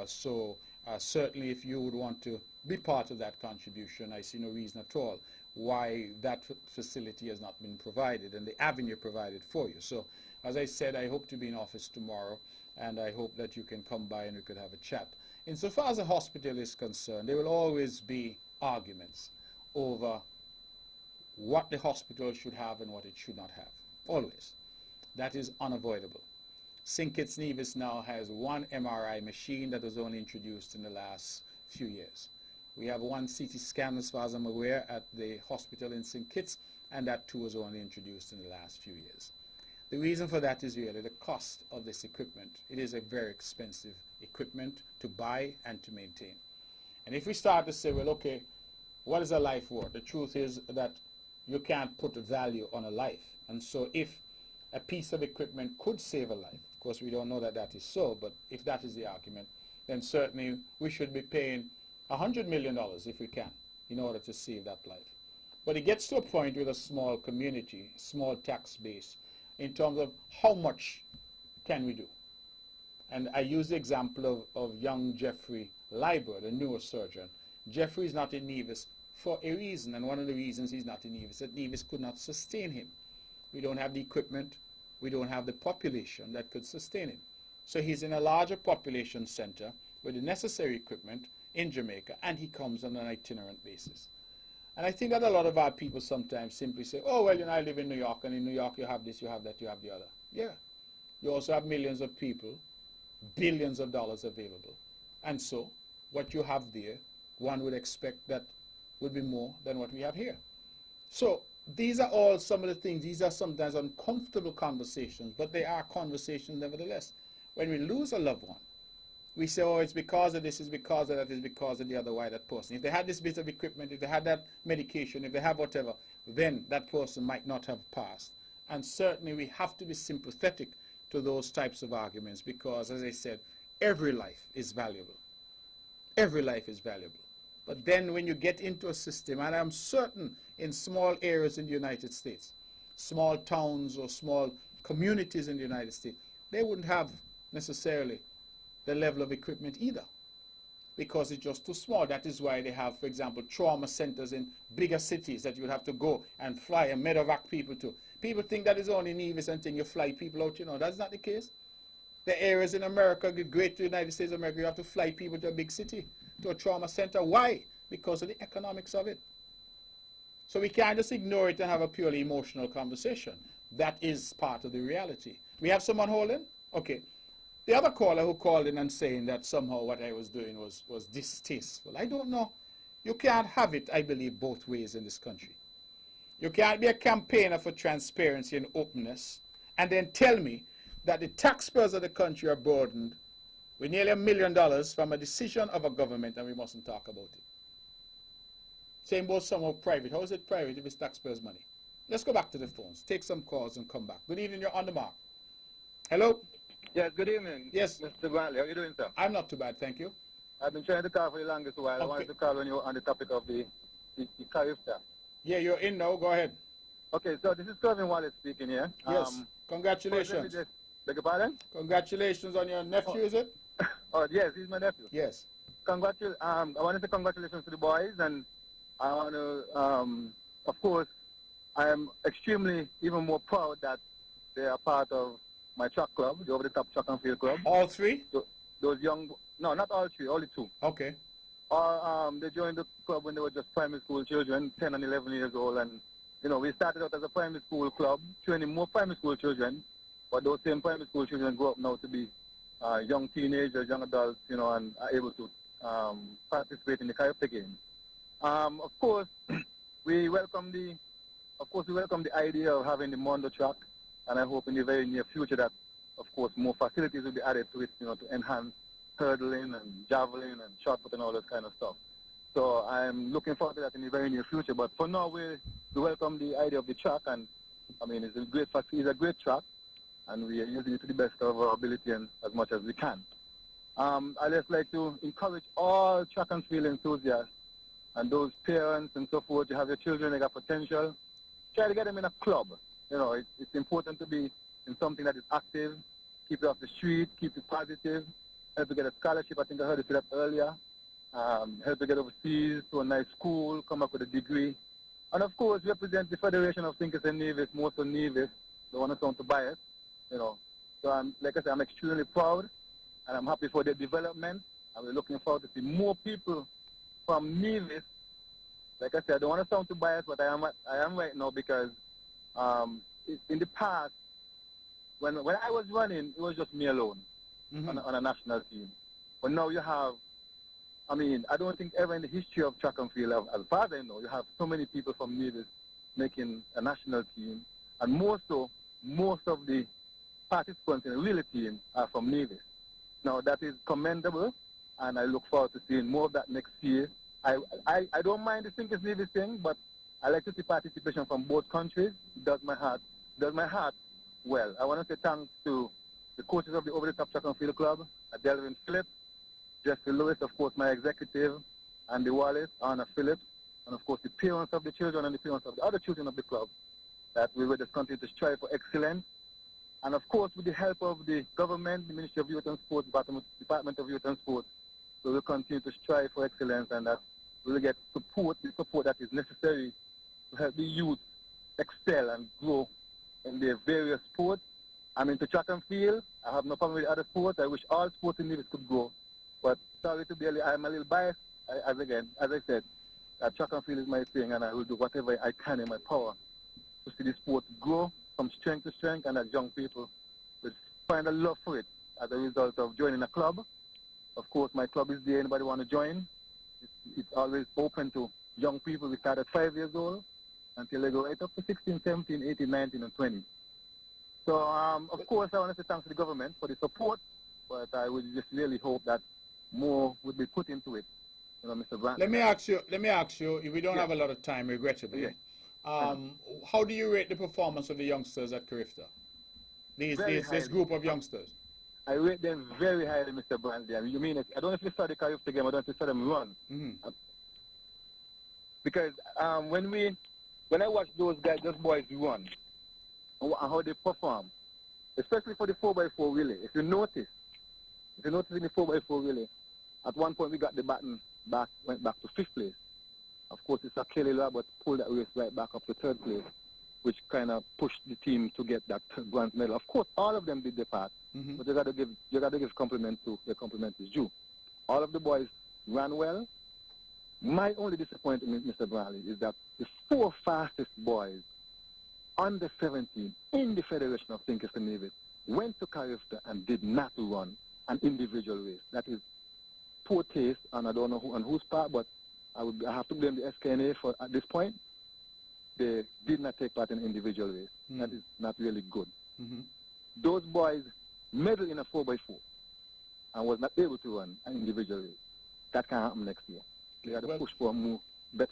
Certainly if you would want to be part of that contribution, I see no reason at all why that facility has not been provided and the avenue provided for you. So, as I said, I hope to be in office tomorrow, and I hope that you can come by and we could have a chat. Insofar as the hospital is concerned, there will always be arguments over what the hospital should have and what it should not have. Always. That is unavoidable. St. Kitts Nevis now has one MRI machine that was only introduced in the last few years. We have one CT scan, as far as I'm aware, at the hospital in St. Kitts, and that too was only introduced in the last few years. The reason for that is really the cost of this equipment. It is a very expensive equipment to buy and to maintain. And if we start to say, well, okay, what is a life worth? The truth is that you can't put a value on a life. And so if a piece of equipment could save a life, of course we don't know that that is so, but if that is the argument, then certainly we should be paying $100 million if we can in order to save that life. But it gets to a point with a small community, small tax base, in terms of how much can we do. And I use the example of young Jeffrey Leiber, the neurosurgeon. Jeffrey is not in Nevis for a reason, and one of the reasons he's not in Nevis is that Nevis could not sustain him. We don't have the equipment, we don't have the population that could sustain him. So he's in a larger population center with the necessary equipment in Jamaica, and he comes on an itinerant basis. And I think that a lot of our people sometimes simply say, oh, well, you know, I live in New York, and in New York you have this, you have that, you have the other. Yeah. You also have millions of people, billions of dollars available. And so what you have there, one would expect that would be more than what we have here. So these are all some of the things. These are sometimes uncomfortable conversations, but they are conversations nevertheless. When we lose a loved one, we say, oh, it's because of this, it's because of that, it's because of the other, why that person. If they had this bit of equipment, if they had that medication, if they have whatever, then that person might not have passed. And certainly we have to be sympathetic to those types of arguments because, as I said, every life is valuable. Every life is valuable. But then when you get into a system, and I'm certain in small areas in the United States, small towns or small communities in the United States, they wouldn't have necessarily the level of equipment either because it's just too small. That is why they have, for example, trauma centers in bigger cities that you would have to go and fly and medevac people to. People think that is only Nevis until you fly people out, you know. That's not the case. The areas in America, the great United States of America, you have to fly people to a big city, to a trauma center. Why? Because of the economics of it. So we can't just ignore it and have a purely emotional conversation. That is part of the reality. We have someone holding? Okay. The other caller who called in and saying that somehow what I was doing was distasteful. I don't know. You can't have it, I believe, both ways in this country. You can't be a campaigner for transparency and openness and then tell me that the taxpayers of the country are burdened with nearly $1 million from a decision of a government and we mustn't talk about it. Same about some of private. How is it private if it's taxpayers' money? Let's go back to the phones. Take some calls and come back. Good evening, you're on the mark. Hello? Yes, good evening. Yes. Mr. Bradley, how are you doing, sir? I'm not too bad, thank you. I've been trying to call for the longest while. Okay. I wanted to call when you were on the topic of the Carifta. Yeah, you're in now. Go ahead. Okay, so this is Kevin Wallace speaking here. Yes. Congratulations. Beg your pardon? Congratulations on your nephew, is it? Oh, yes, he's my nephew. Yes. I want to say congratulations to the boys, and I want to, of course, I am extremely even more proud that they are part of my track club, the Over the Top Track and Field Club. All three? Those young, no, not all three, only two. Okay. They joined the club when they were just primary school children, 10 and 11 years old, and we started out as a primary school club, training more primary school children, but those same primary school children grow up now to be young teenagers, young adults, and are able to participate in the Carifta game. Of course, we welcome the idea of having the Mondo track, and I hope in the very near future that, of course, more facilities will be added to it, to enhance hurdling and javelin and shot put and all that kind of stuff. So I'm looking forward to that in the very near future. But for now, we welcome the idea of the track, and it's a great track, and we are using it to the best of our ability and as much as we can. I'd just like to encourage all track and field enthusiasts and those parents and so forth. You have your children, they got potential. Try to get them in a club. It's important to be in something that is active, keep it off the street, keep it positive, help to get a scholarship. I think I heard you say that earlier. Help to get overseas to a nice school, come up with a degree. And of course, represent the Federation of Thinkers and Nevis, more so Nevis. Don't want to sound too biased, So like I said, I'm extremely proud, and I'm happy for their development. And we're looking forward to see more people from Nevis. Like I said, I don't want to sound too biased, but I am right now because in the past, when I was running, it was just me alone on a national team. But now you have, I don't think ever in the history of track and field, as far as I know, you have so many people from Nevis making a national team, and more so, most of the participants in the relay team are from Nevis. Now that is commendable, and I look forward to seeing more of that next year. I don't mind the Thinkers Nevis thing, but I like to see participation from both countries. It does my heart well. I want to say thanks to the coaches of the Over the Top Track and Field Club, Delvin Phillips, Jeffrey Lewis, of course, my executive, Andy Wallace, Anna Phillips, and of course the parents of the children and the parents of the other children of the club, that we will just continue to strive for excellence. And of course, with the help of the government, the Ministry of Youth and Sports, Department of Youth and Sports, we will continue to strive for excellence, and that we will get the support that is necessary to help the youth excel and grow in their various sports. I'm into track and field. I have no problem with other sports. I wish all sports in Nevis could grow. But sorry to be I'm a little biased. As I said, track and field is my thing, and I will do whatever I can in my power to see the sport grow from strength to strength, and that young people will find a love for it as a result of joining a club. Of course, my club is there. Anybody want to join? It's always open to young people. We start at 5 years old until they go right up to 16, 17, 18, 19, and 20. So, of course, I want to say thanks to the government for the support, but I would just really hope that more would be put into it. Mr. Brandt. Let me ask you, if we don't have a lot of time, regrettably, how do you rate the performance of the youngsters at Carifta? This group of youngsters? I rate them very highly, Mr. Brantley. I don't know if you saw the Carifta game, I don't know if you saw them run. Because when I watch those boys run, and how they perform, especially for the 4x4 relay, if you notice in the 4x4 relay, at one point we got the baton back, went back to 5th place. Of course, it's a Kelly Robert pulled that race right back up to 3rd place, which kind of pushed the team to get that bronze medal. Of course, all of them did their part, but you got to give compliment to where compliment is due. All of the boys ran well. My only disappointment, Mr. Bradley, is that the 4 fastest boys under 17 in the Federation of Thinkers and Nevis went to Carifta and did not run an individual race. That is poor taste, and I don't know on whose part, but I have to blame the SKNA for at this point. They did not take part in individual race. That is not really good. Those boys medal in a 4x4 and was not able to run an individual race. That can happen next year. We got to push for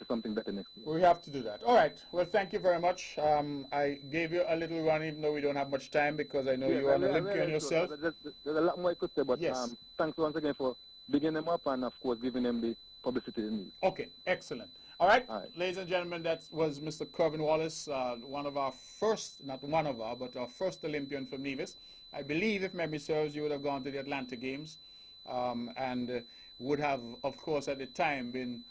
something better next year. We have to do that. All right. Well, thank you very much. I gave you a little run, even though we don't have much time, because I know you're an Olympian yourself. There's a lot more I could say, but yes. Thanks once again for bigging them up and, of course, giving them the publicity they need. Okay, excellent. All right, ladies and gentlemen, that was Mr. Kervin Wallace, one of our first, not one of our, but our first Olympian from Nevis. I believe, if memory serves, you would have gone to the Atlanta Games and would have, of course, at the time been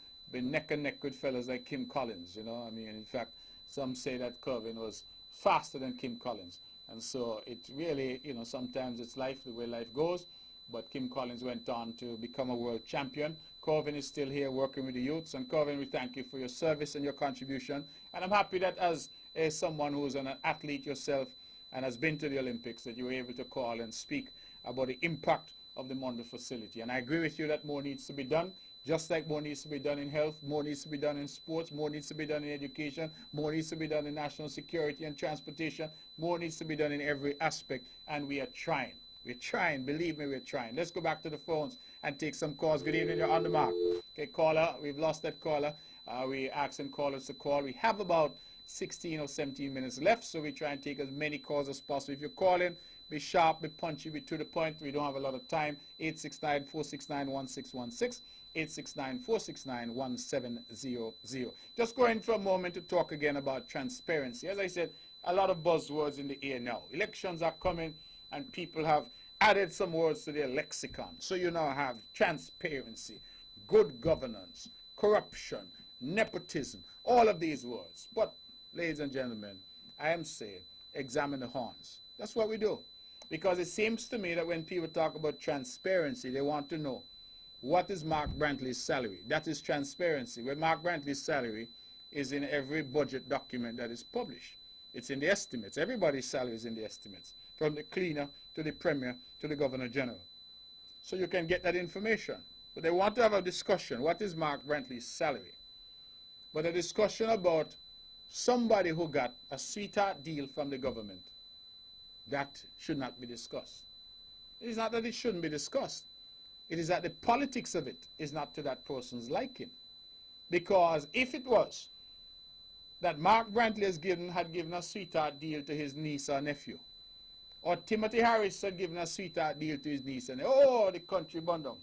neck and neck with fellas like Kim Collins, you know. I mean, in fact, some say that Kervin was faster than Kim Collins. And so it really, you know, sometimes it's life, the way life goes. But Kim Collins went on to become a world champion. Kervin is still here working with the youths. And Kervin, we thank you for your service and your contribution. And I'm happy that as someone who's an athlete yourself and has been to the Olympics, that you were able to call and speak about the impact of the Mondo facility. And I agree with you that more needs to be done. Just like more needs to be done in health, more needs to be done in sports, more needs to be done in education, more needs to be done in national security and transportation, more needs to be done in every aspect. And we are trying. We're trying. Believe me, we're trying. Let's go back to the phones and take some calls. Good evening. You're on the mark. Okay, caller. We've lost that caller. We're asking callers to call. We have about 16 or 17 minutes left, so we try and take as many calls as possible. If you're calling, be sharp, be punchy, be to the point. We don't have a lot of time. 869-469-1616. 869-469-1700. Just going for a moment to talk again about transparency. As I said, a lot of buzzwords in the air now. Elections are coming, and people have added some words to their lexicon. So you now have transparency, good governance, corruption, nepotism, all of these words. But, ladies and gentlemen, I am saying, examine the horns. That's what we do. Because it seems to me that when people talk about transparency, they want to know, what is Mark Brantley's salary? That is transparency. Well, Mark Brantley's salary is in every budget document that is published. It's in the estimates. Everybody's salary is in the estimates, from the cleaner to the premier to the governor general. So you can get that information. But they want to have a discussion. What is Mark Brantley's salary? But a discussion about somebody who got a sweetheart deal from the government, that should not be discussed. It is not that it shouldn't be discussed. It is that the politics of it is not to that person's liking. Because if it was that Mark Brantley had given a sweetheart deal to his niece or nephew, or Timothy Harris had given a sweetheart deal to his niece, and oh, the country bundle,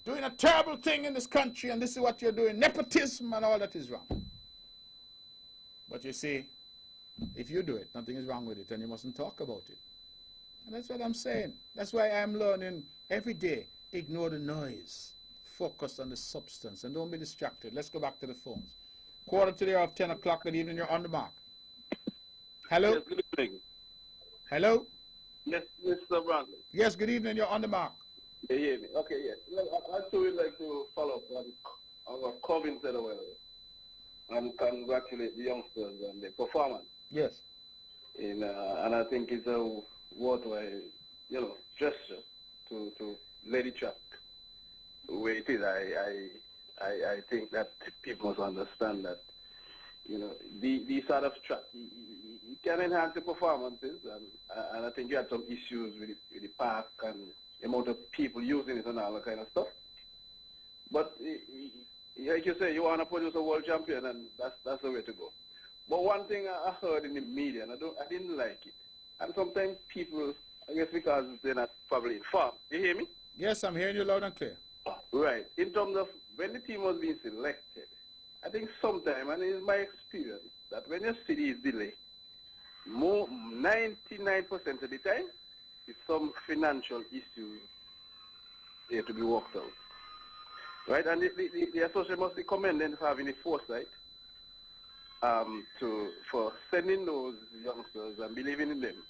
doing a terrible thing in this country, and this is what you're doing, nepotism and all that is wrong. But you see, if you do it, nothing is wrong with it, and you mustn't talk about it. And that's what I'm saying. That's why I'm learning every day, ignore the noise, focus on the substance, and don't be distracted. Let's go back to the phones. 10:15 o'clock, good evening, you're on the mark. Hello? Yes, good evening. Hello? Yes, Mr. Brantley. Yes, good evening, you're on the mark. You hear me? Okay, yes. Well, I also would like to follow up on what Kervin said a while ago and congratulate the youngsters on their performance. Yes. And I think it's a worthwhile, gesture to let it track where it is. I think that people must understand that, these sort of track, it can enhance the performances, and I think you had some issues with the park and the amount of people using it and all that kind of stuff. But like you say, you want to produce a world champion, and that's the way to go. But one thing I heard in the media, and I didn't like it, and sometimes people, I guess because they're not probably informed. You hear me? Yes, I'm hearing you loud and clear. Right. In terms of when the team was being selected, I think sometimes, and it's my experience, that when your city is delayed, 99% of the time, it's some financial issues here to be worked out. Right? And the association must be commended for having the foresight for sending those youngsters and believing in them.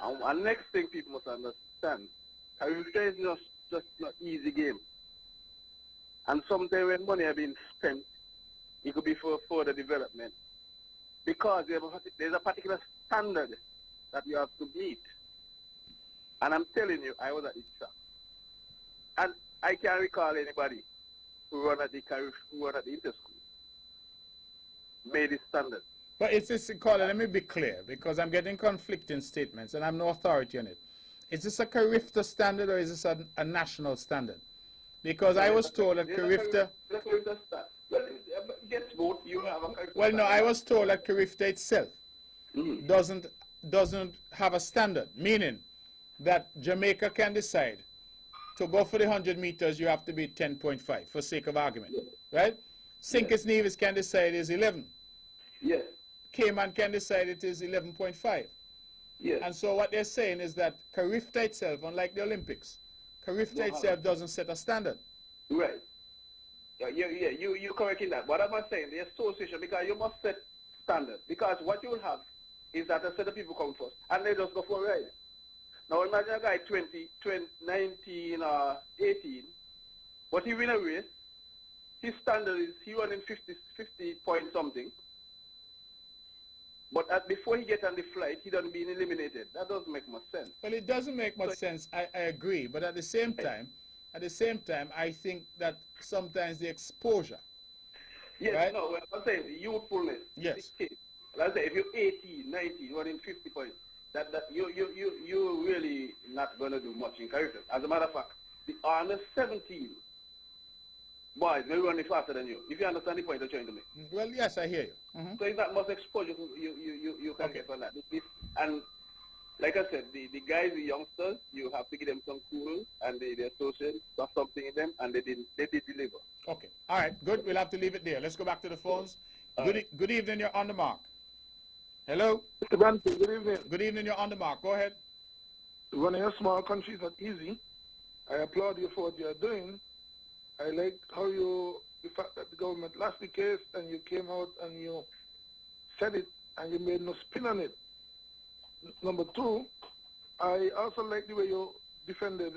And next thing people must understand, career is just not easy game. And sometimes when money is being spent, it could be for further development. Because there's a particular standard that you have to meet. And I'm telling you, I was at ITSA. And I can't recall anybody who run at the interschool made the standard. But it's this, caller, let me be clear, because I'm getting conflicting statements and I'm no authority on it. Is this a Carifta standard or is this a national standard? Because I was told that Carifta... Well, guess what? You have a Well, no, I was told that Carifta itself Mm. doesn't have a standard, meaning that Jamaica can decide to go for the 100 meters, you have to be 10.5 for sake of argument, right? St. Kitts Nevis can decide is 11. Yes. Cayman can decide it is 11.5. Yes. And so what they're saying is that Carifta itself, unlike the Olympics, Carifta itself doesn't set a standard. Right. You're correct in that. What am I saying? The association, because you must set standards. Because what you will have is that a set of people come first, and they just go for a ride. Now imagine a guy 19 or 18, but he win a race. His standard is he running 50 point something. But before he gets on the flight, he doesn't being eliminated. That doesn't make much sense. Well, it doesn't make much sense. I agree, but at the same time, I think that sometimes the exposure. Yes, right? no, well, I'm saying the youthfulness. Yes. Like I say, if you're 18, 19, running 50 points, that you're really not going to do much in Caribbean. As a matter of fact, the under 17 boys may run faster than you. If you understand the point you're trying to make. Well, yes, I hear you. So it's not much exposure you can get on that. And like I said, the guys, the youngsters, you have to give them some cool, and the associates have something in them, and they did deliver. Okay. All right. Good. We'll have to leave it there. Let's go back to the phones. Good evening. You're on the mark. Hello. Mr. Branson, good evening. Good evening. You're on the mark. Go ahead. Running a small country is not easy. I applaud you for what you're doing. I like how the fact that the government lost the case and you came out and you said it and you made no spin on it. Number two, I also like the way you defended,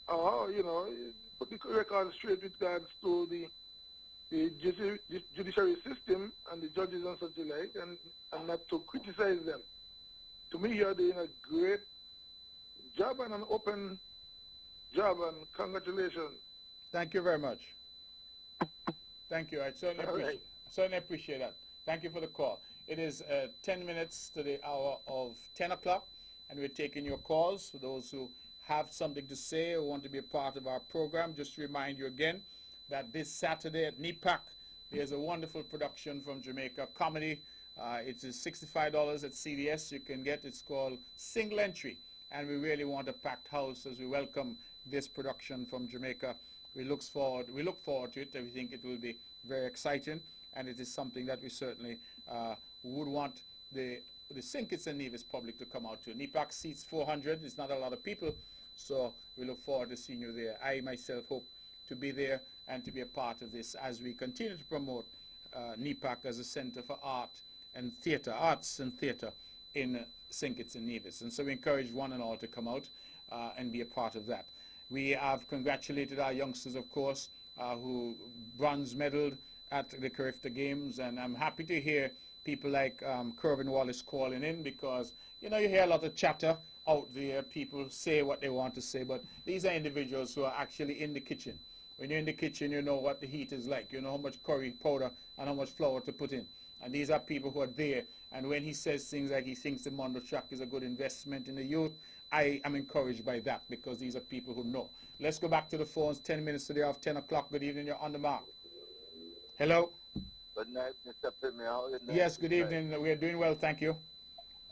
put the record straight with regards to the judiciary system and the judges and such like, and not to criticize them. To me, you're doing a great job and an open job, and congratulations. Thank you very much. Thank you. I certainly appreciate that. Thank you for the call. It is 10 minutes to the hour of 10 o'clock, and we're taking your calls. For those who have something to say or want to be a part of our program, just to remind you again that this Saturday at NEPAC, there's a wonderful production from Jamaica, comedy. It is $65 at CDS. You can get it's called Single Entry, and we really want a packed house as we welcome this production from Jamaica. We look forward to it. We think it will be very exciting, and it is something that we certainly would want the St. Kitts and Nevis public to come out to. NEPAC seats 400. It's not a lot of people, so we look forward to seeing you there. I myself hope to be there and to be a part of this as we continue to promote NEPAC as a center for arts and theater in St. Kitts and Nevis. And so we encourage one and all to come out and be a part of that. We have congratulated our youngsters, of course, who bronze medaled at the Carifta Games, and I'm happy to hear people like Kervin Wallace calling in, because you hear a lot of chatter out there. People say what they want to say, but these are individuals who are actually in the kitchen. When you're in the kitchen, you know what the heat is like. You know how much curry powder and how much flour to put in. And these are people who are there. And when he says things like he thinks the Mondo Track is a good investment in the youth, I am encouraged by that, because these are people who know. Let's go back to the phones. 10 minutes to the hour of 10 o'clock. Good evening. You're on the mark. Hello. Good night, Mr. Premier. Yes, good evening. We are doing well, thank you.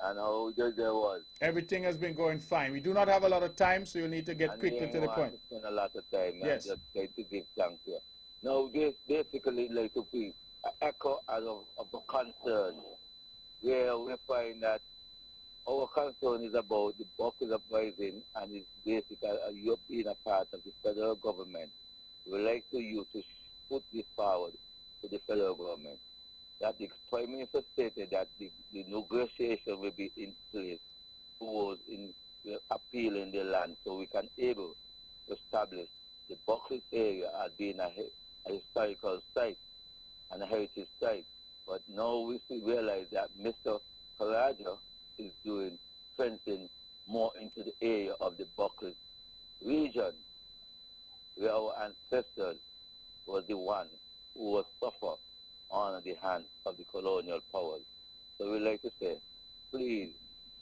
And how good there was. Everything has been going fine. We do not have a lot of time, so you need to get quickly to the point. Spend a lot of time. Yes. Just try to give thanks here. Now, this basically like to be an echo of the concern, where we find that our concern is about the buckle uprising, and it's basically you being a part of the federal government. We like to you to put this forward to the federal government, that the Prime Minister stated that the negotiation will be in place towards appealing the land, so we can able to establish the Buckley area as being a historical site and a heritage site. But now we realize that Mr. Karaja is doing fencing more into the area of the Buckley region, where our ancestors was the one who was suffered on the hands of the colonial powers. So we like to say, please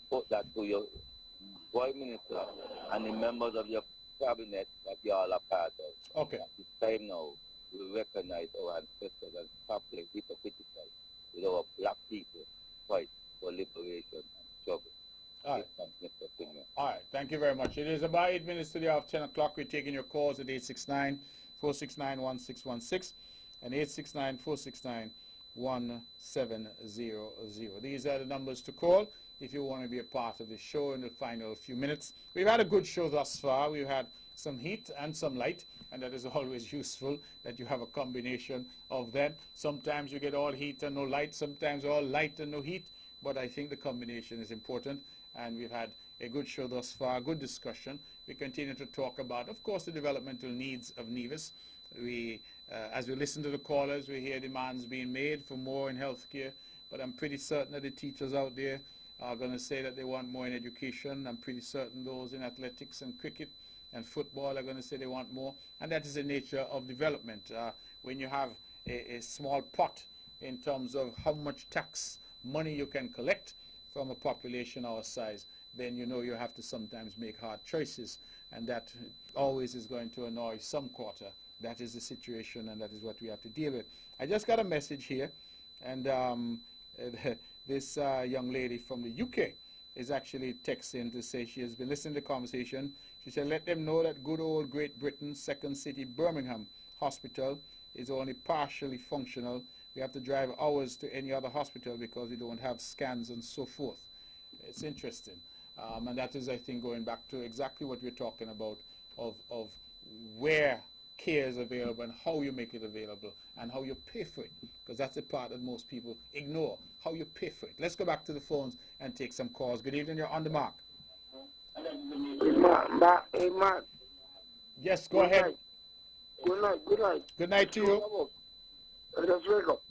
put that to your Prime Minister and the members of your cabinet that you all are part of. Okay. At this time now, we recognize our ancestors and stop playing hypocritical with our black people fight for liberation and struggle. All right. Thanks, Mr. Premier. All right, thank you very much. It is about 8 minutes to the hour of 10 o'clock. We're taking your calls at 869-469-1616 and 869-469-1700. These are the numbers to call if you want to be a part of the show in the final few minutes. We've had a good show thus far. We've had some heat and some light, and that is always useful that you have a combination of them. Sometimes you get all heat and no light, sometimes all light and no heat, but I think the combination is important, and we've had a good show thus far, good discussion. We continue to talk about, of course, the developmental needs of Nevis. As we listen to the callers, we hear demands being made for more in healthcare, but I'm pretty certain that the teachers out there are going to say that they want more in education. I'm pretty certain those in athletics and cricket and football are going to say they want more, and that is the nature of development. When you have a small pot in terms of how much tax money you can collect from a population our size, then you know you have to sometimes make hard choices, and that always is going to annoy some quarter. That is the situation, and that is what we have to deal with. I just got a message here, and this young lady from the UK is actually texting to say she has been listening to the conversation. She said, let them know that good old Great Britain's second city Birmingham hospital is only partially functional. We have to drive hours to any other hospital because we don't have scans and so forth. It's interesting. And that is, I think, going back to exactly what we're talking about of where care is available and how you make it available and how you pay for it, because that's the part that most people ignore, how you pay for it. Let's go back to the phones and take some calls. Good evening, you're on the mark. Hey, Mark. Yes, go ahead. Good night, good night. Good night to you. Just wake up.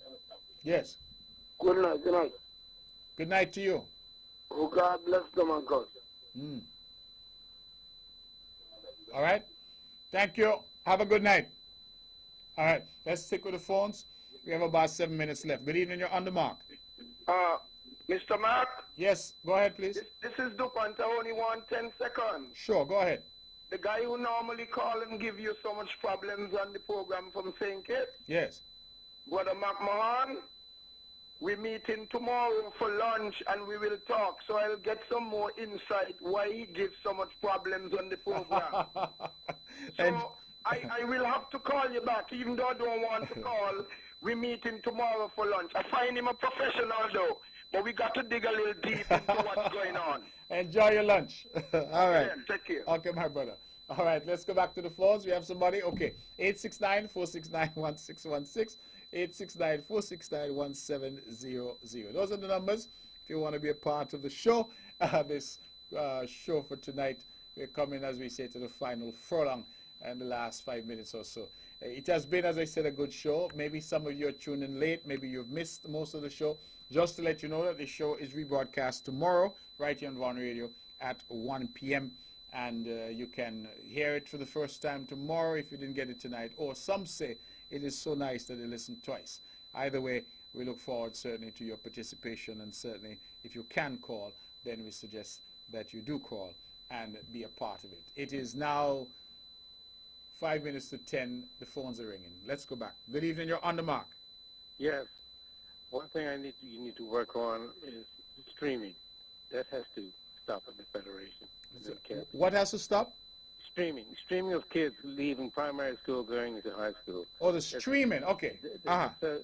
Yes. Good night, good night. Good night to you. Oh, God bless them and God. All right. Thank you. Have a good night. All right. Let's stick with the phones. We have about 7 minutes left. Good evening. You're on the mark. Mr. Mark, Yes. Go ahead, please. this is DuPont. I only want 10 seconds. Sure. Go ahead. The guy who normally call and give you so much problems on the program from St. Kitts, Yes. Brother McMahon, we're meeting tomorrow for lunch and we will talk. So I'll get some more insight why he gives so much problems on the program. So I will have to call you back, even though I don't want to call. We're meeting tomorrow for lunch. I find him a professional though, but we got to dig a little deep into what's going on. Enjoy your lunch. All right. Yeah, take care. Okay, my brother. All right, let's go back to the phones. We have somebody. Okay, 869-469-1616, 869-469-1700. Those are the numbers if you want to be a part of the show. This show for tonight, we're coming, as we say, to the final furlong and the last 5 minutes or so. It has been, as I said, a good show. Maybe some of you are tuning late. Maybe you've missed most of the show. Just to let you know that the show is rebroadcast tomorrow right here on Vaughan Radio at 1 p.m. And you can hear it for the first time tomorrow if you didn't get it tonight. Or some say it is so nice that they listen twice. Either way, we look forward certainly to your participation. And certainly if you can call, then we suggest that you do call and be a part of it. It is now 5 minutes to 10. The phones are ringing. Let's go back. Good evening. You're on the mark. Yes. One thing you need to work on is streaming. That has to stop at the Federation. What has to stop? Streaming of kids leaving primary school going into high school. Oh, the streaming. Okay.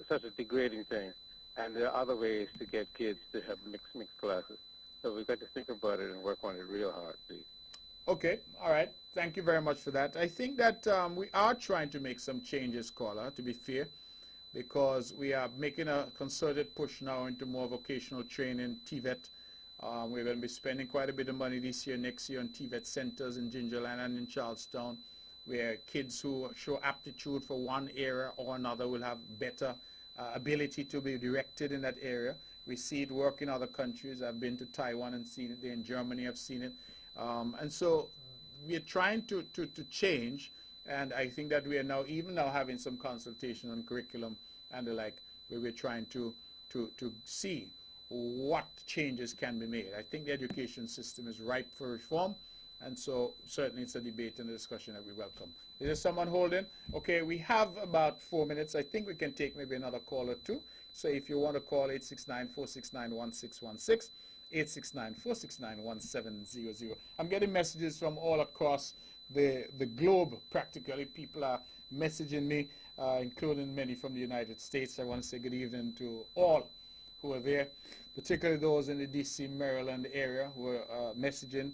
Such a degrading thing. And there are other ways to get kids to have mixed classes. So we've got to think about it and work on it real hard, please. Okay. All right. Thank you very much for that. I think that we are trying to make some changes, caller, to be fair, because we are making a concerted push now into more vocational training, TVET. We're going to be spending quite a bit of money this year, next year on TVET centers in Gingerland and in Charlestown, where kids who show aptitude for one area or another will have better ability to be directed in that area. We see it work in other countries. I've been to Taiwan and seen it. In Germany, I've seen it. And so we're trying to change, and I think that we are now having some consultation on curriculum and the like, where we're trying to see what changes can be made. I think the education system is ripe for reform, and so certainly it's a debate and a discussion that we welcome. Is there someone holding? Okay, we have about 4 minutes. I think we can take maybe another call or two. So if you want to call 869-469-1616, 869-469-1700. I'm getting messages from all across the globe practically. People are messaging me, including many from the United States. I want to say good evening to all who are there, particularly those in the D.C., Maryland area who are messaging.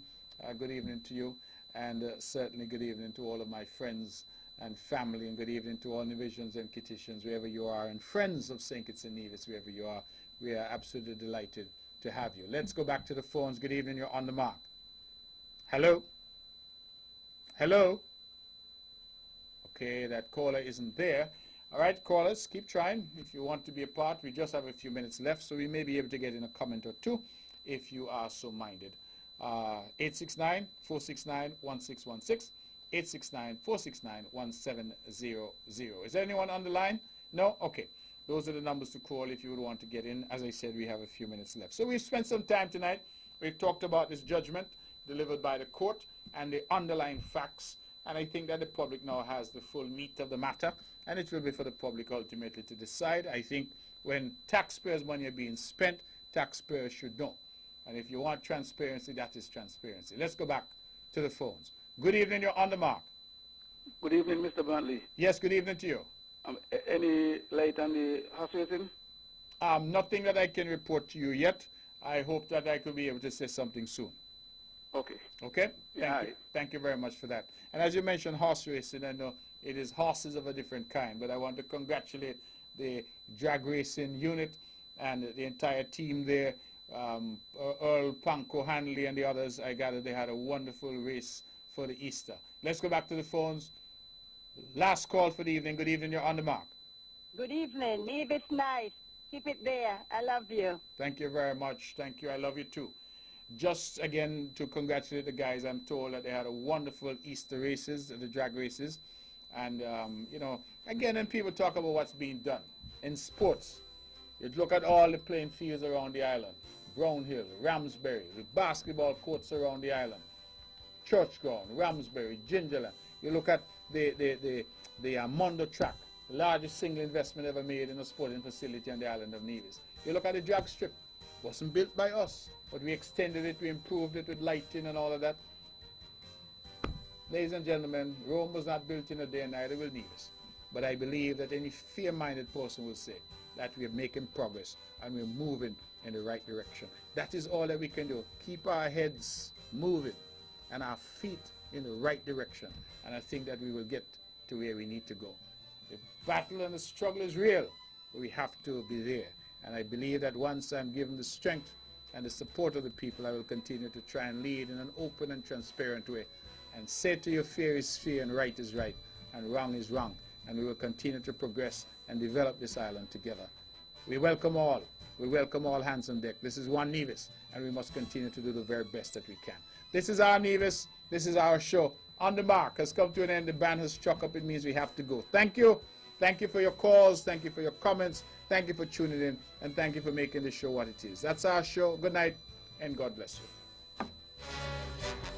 Good evening to you, and certainly good evening to all of my friends and family, and good evening to all Divisions and Kittians, wherever you are, and friends of St. Kitts and Nevis, wherever you are. We are absolutely delighted to have you. Let's go back to the phones. Good evening, you're on the mark. Hello? Hello? Okay, that caller isn't there. All right, callers, keep trying. If you want to be a part, we just have a few minutes left, so we may be able to get in a comment or two if you are so minded. 869-469-1616, 869-469-1700. Is there anyone on the line? No? Okay. Those are the numbers to call if you would want to get in. As I said, we have a few minutes left. So we've spent some time tonight. We've talked about this judgment delivered by the court and the underlying facts. And I think that the public now has the full meat of the matter. And it will be for the public ultimately to decide. I think when taxpayers' money are being spent, taxpayers should know. And if you want transparency, that is transparency. Let's go back to the phones. Good evening, you're on the mark. Good evening, Mr. Brantley. Yes, good evening to you. Any light on the horse racing? Nothing that I can report to you yet. I hope that I could be able to say something soon. Okay. Okay? Yeah, Thank you. Thank you very much for that. And as you mentioned, horse racing, I know it is horses of a different kind, but I want to congratulate the drag racing unit and the entire team there. Earl, Panko, Hanley, and the others, I gather they had a wonderful race for the Easter. Let's go back to the phones. Last call for the evening. Good evening, you're on the mark. Good evening. Nevis nice. Keep it there. I love you. Thank you very much. Thank you. I love you too. Just again to congratulate the guys, I'm told that they had a wonderful Easter races, the drag races. And, you know, again, when people talk about what's being done in sports, you look at all the playing fields around the island. Brownhill, Ramsbury, the basketball courts around the island, Churchground, Ramsbury, Gingerland. You look at the Mondo track, the largest single investment ever made in a sporting facility on the island of Nevis. You look at the drag strip, wasn't built by us, but we extended it, we improved it with lighting and all of that. Ladies and gentlemen, Rome was not built in a day, and neither will Nevis. But I believe that any fair-minded person will say that we are making progress and we're moving in the right direction. That is all that we can do. Keep our heads moving and our feet in the right direction. And I think that we will get to where we need to go. The battle and the struggle is real, but we have to be there. And I believe that once I'm given the strength and the support of the people, I will continue to try and lead in an open and transparent way and say to you, fair is fair and right is right and wrong is wrong. And we will continue to progress and develop this island together. We welcome all. We welcome all hands on deck. This is one Nevis, and we must continue to do the very best that we can. This is our Nevis. This is our show. On the Mark has come to an end. The band has struck up. It means we have to go. Thank you. Thank you for your calls. Thank you for your comments. Thank you for tuning in, and thank you for making the show what it is. That's our show. Good night, and God bless you.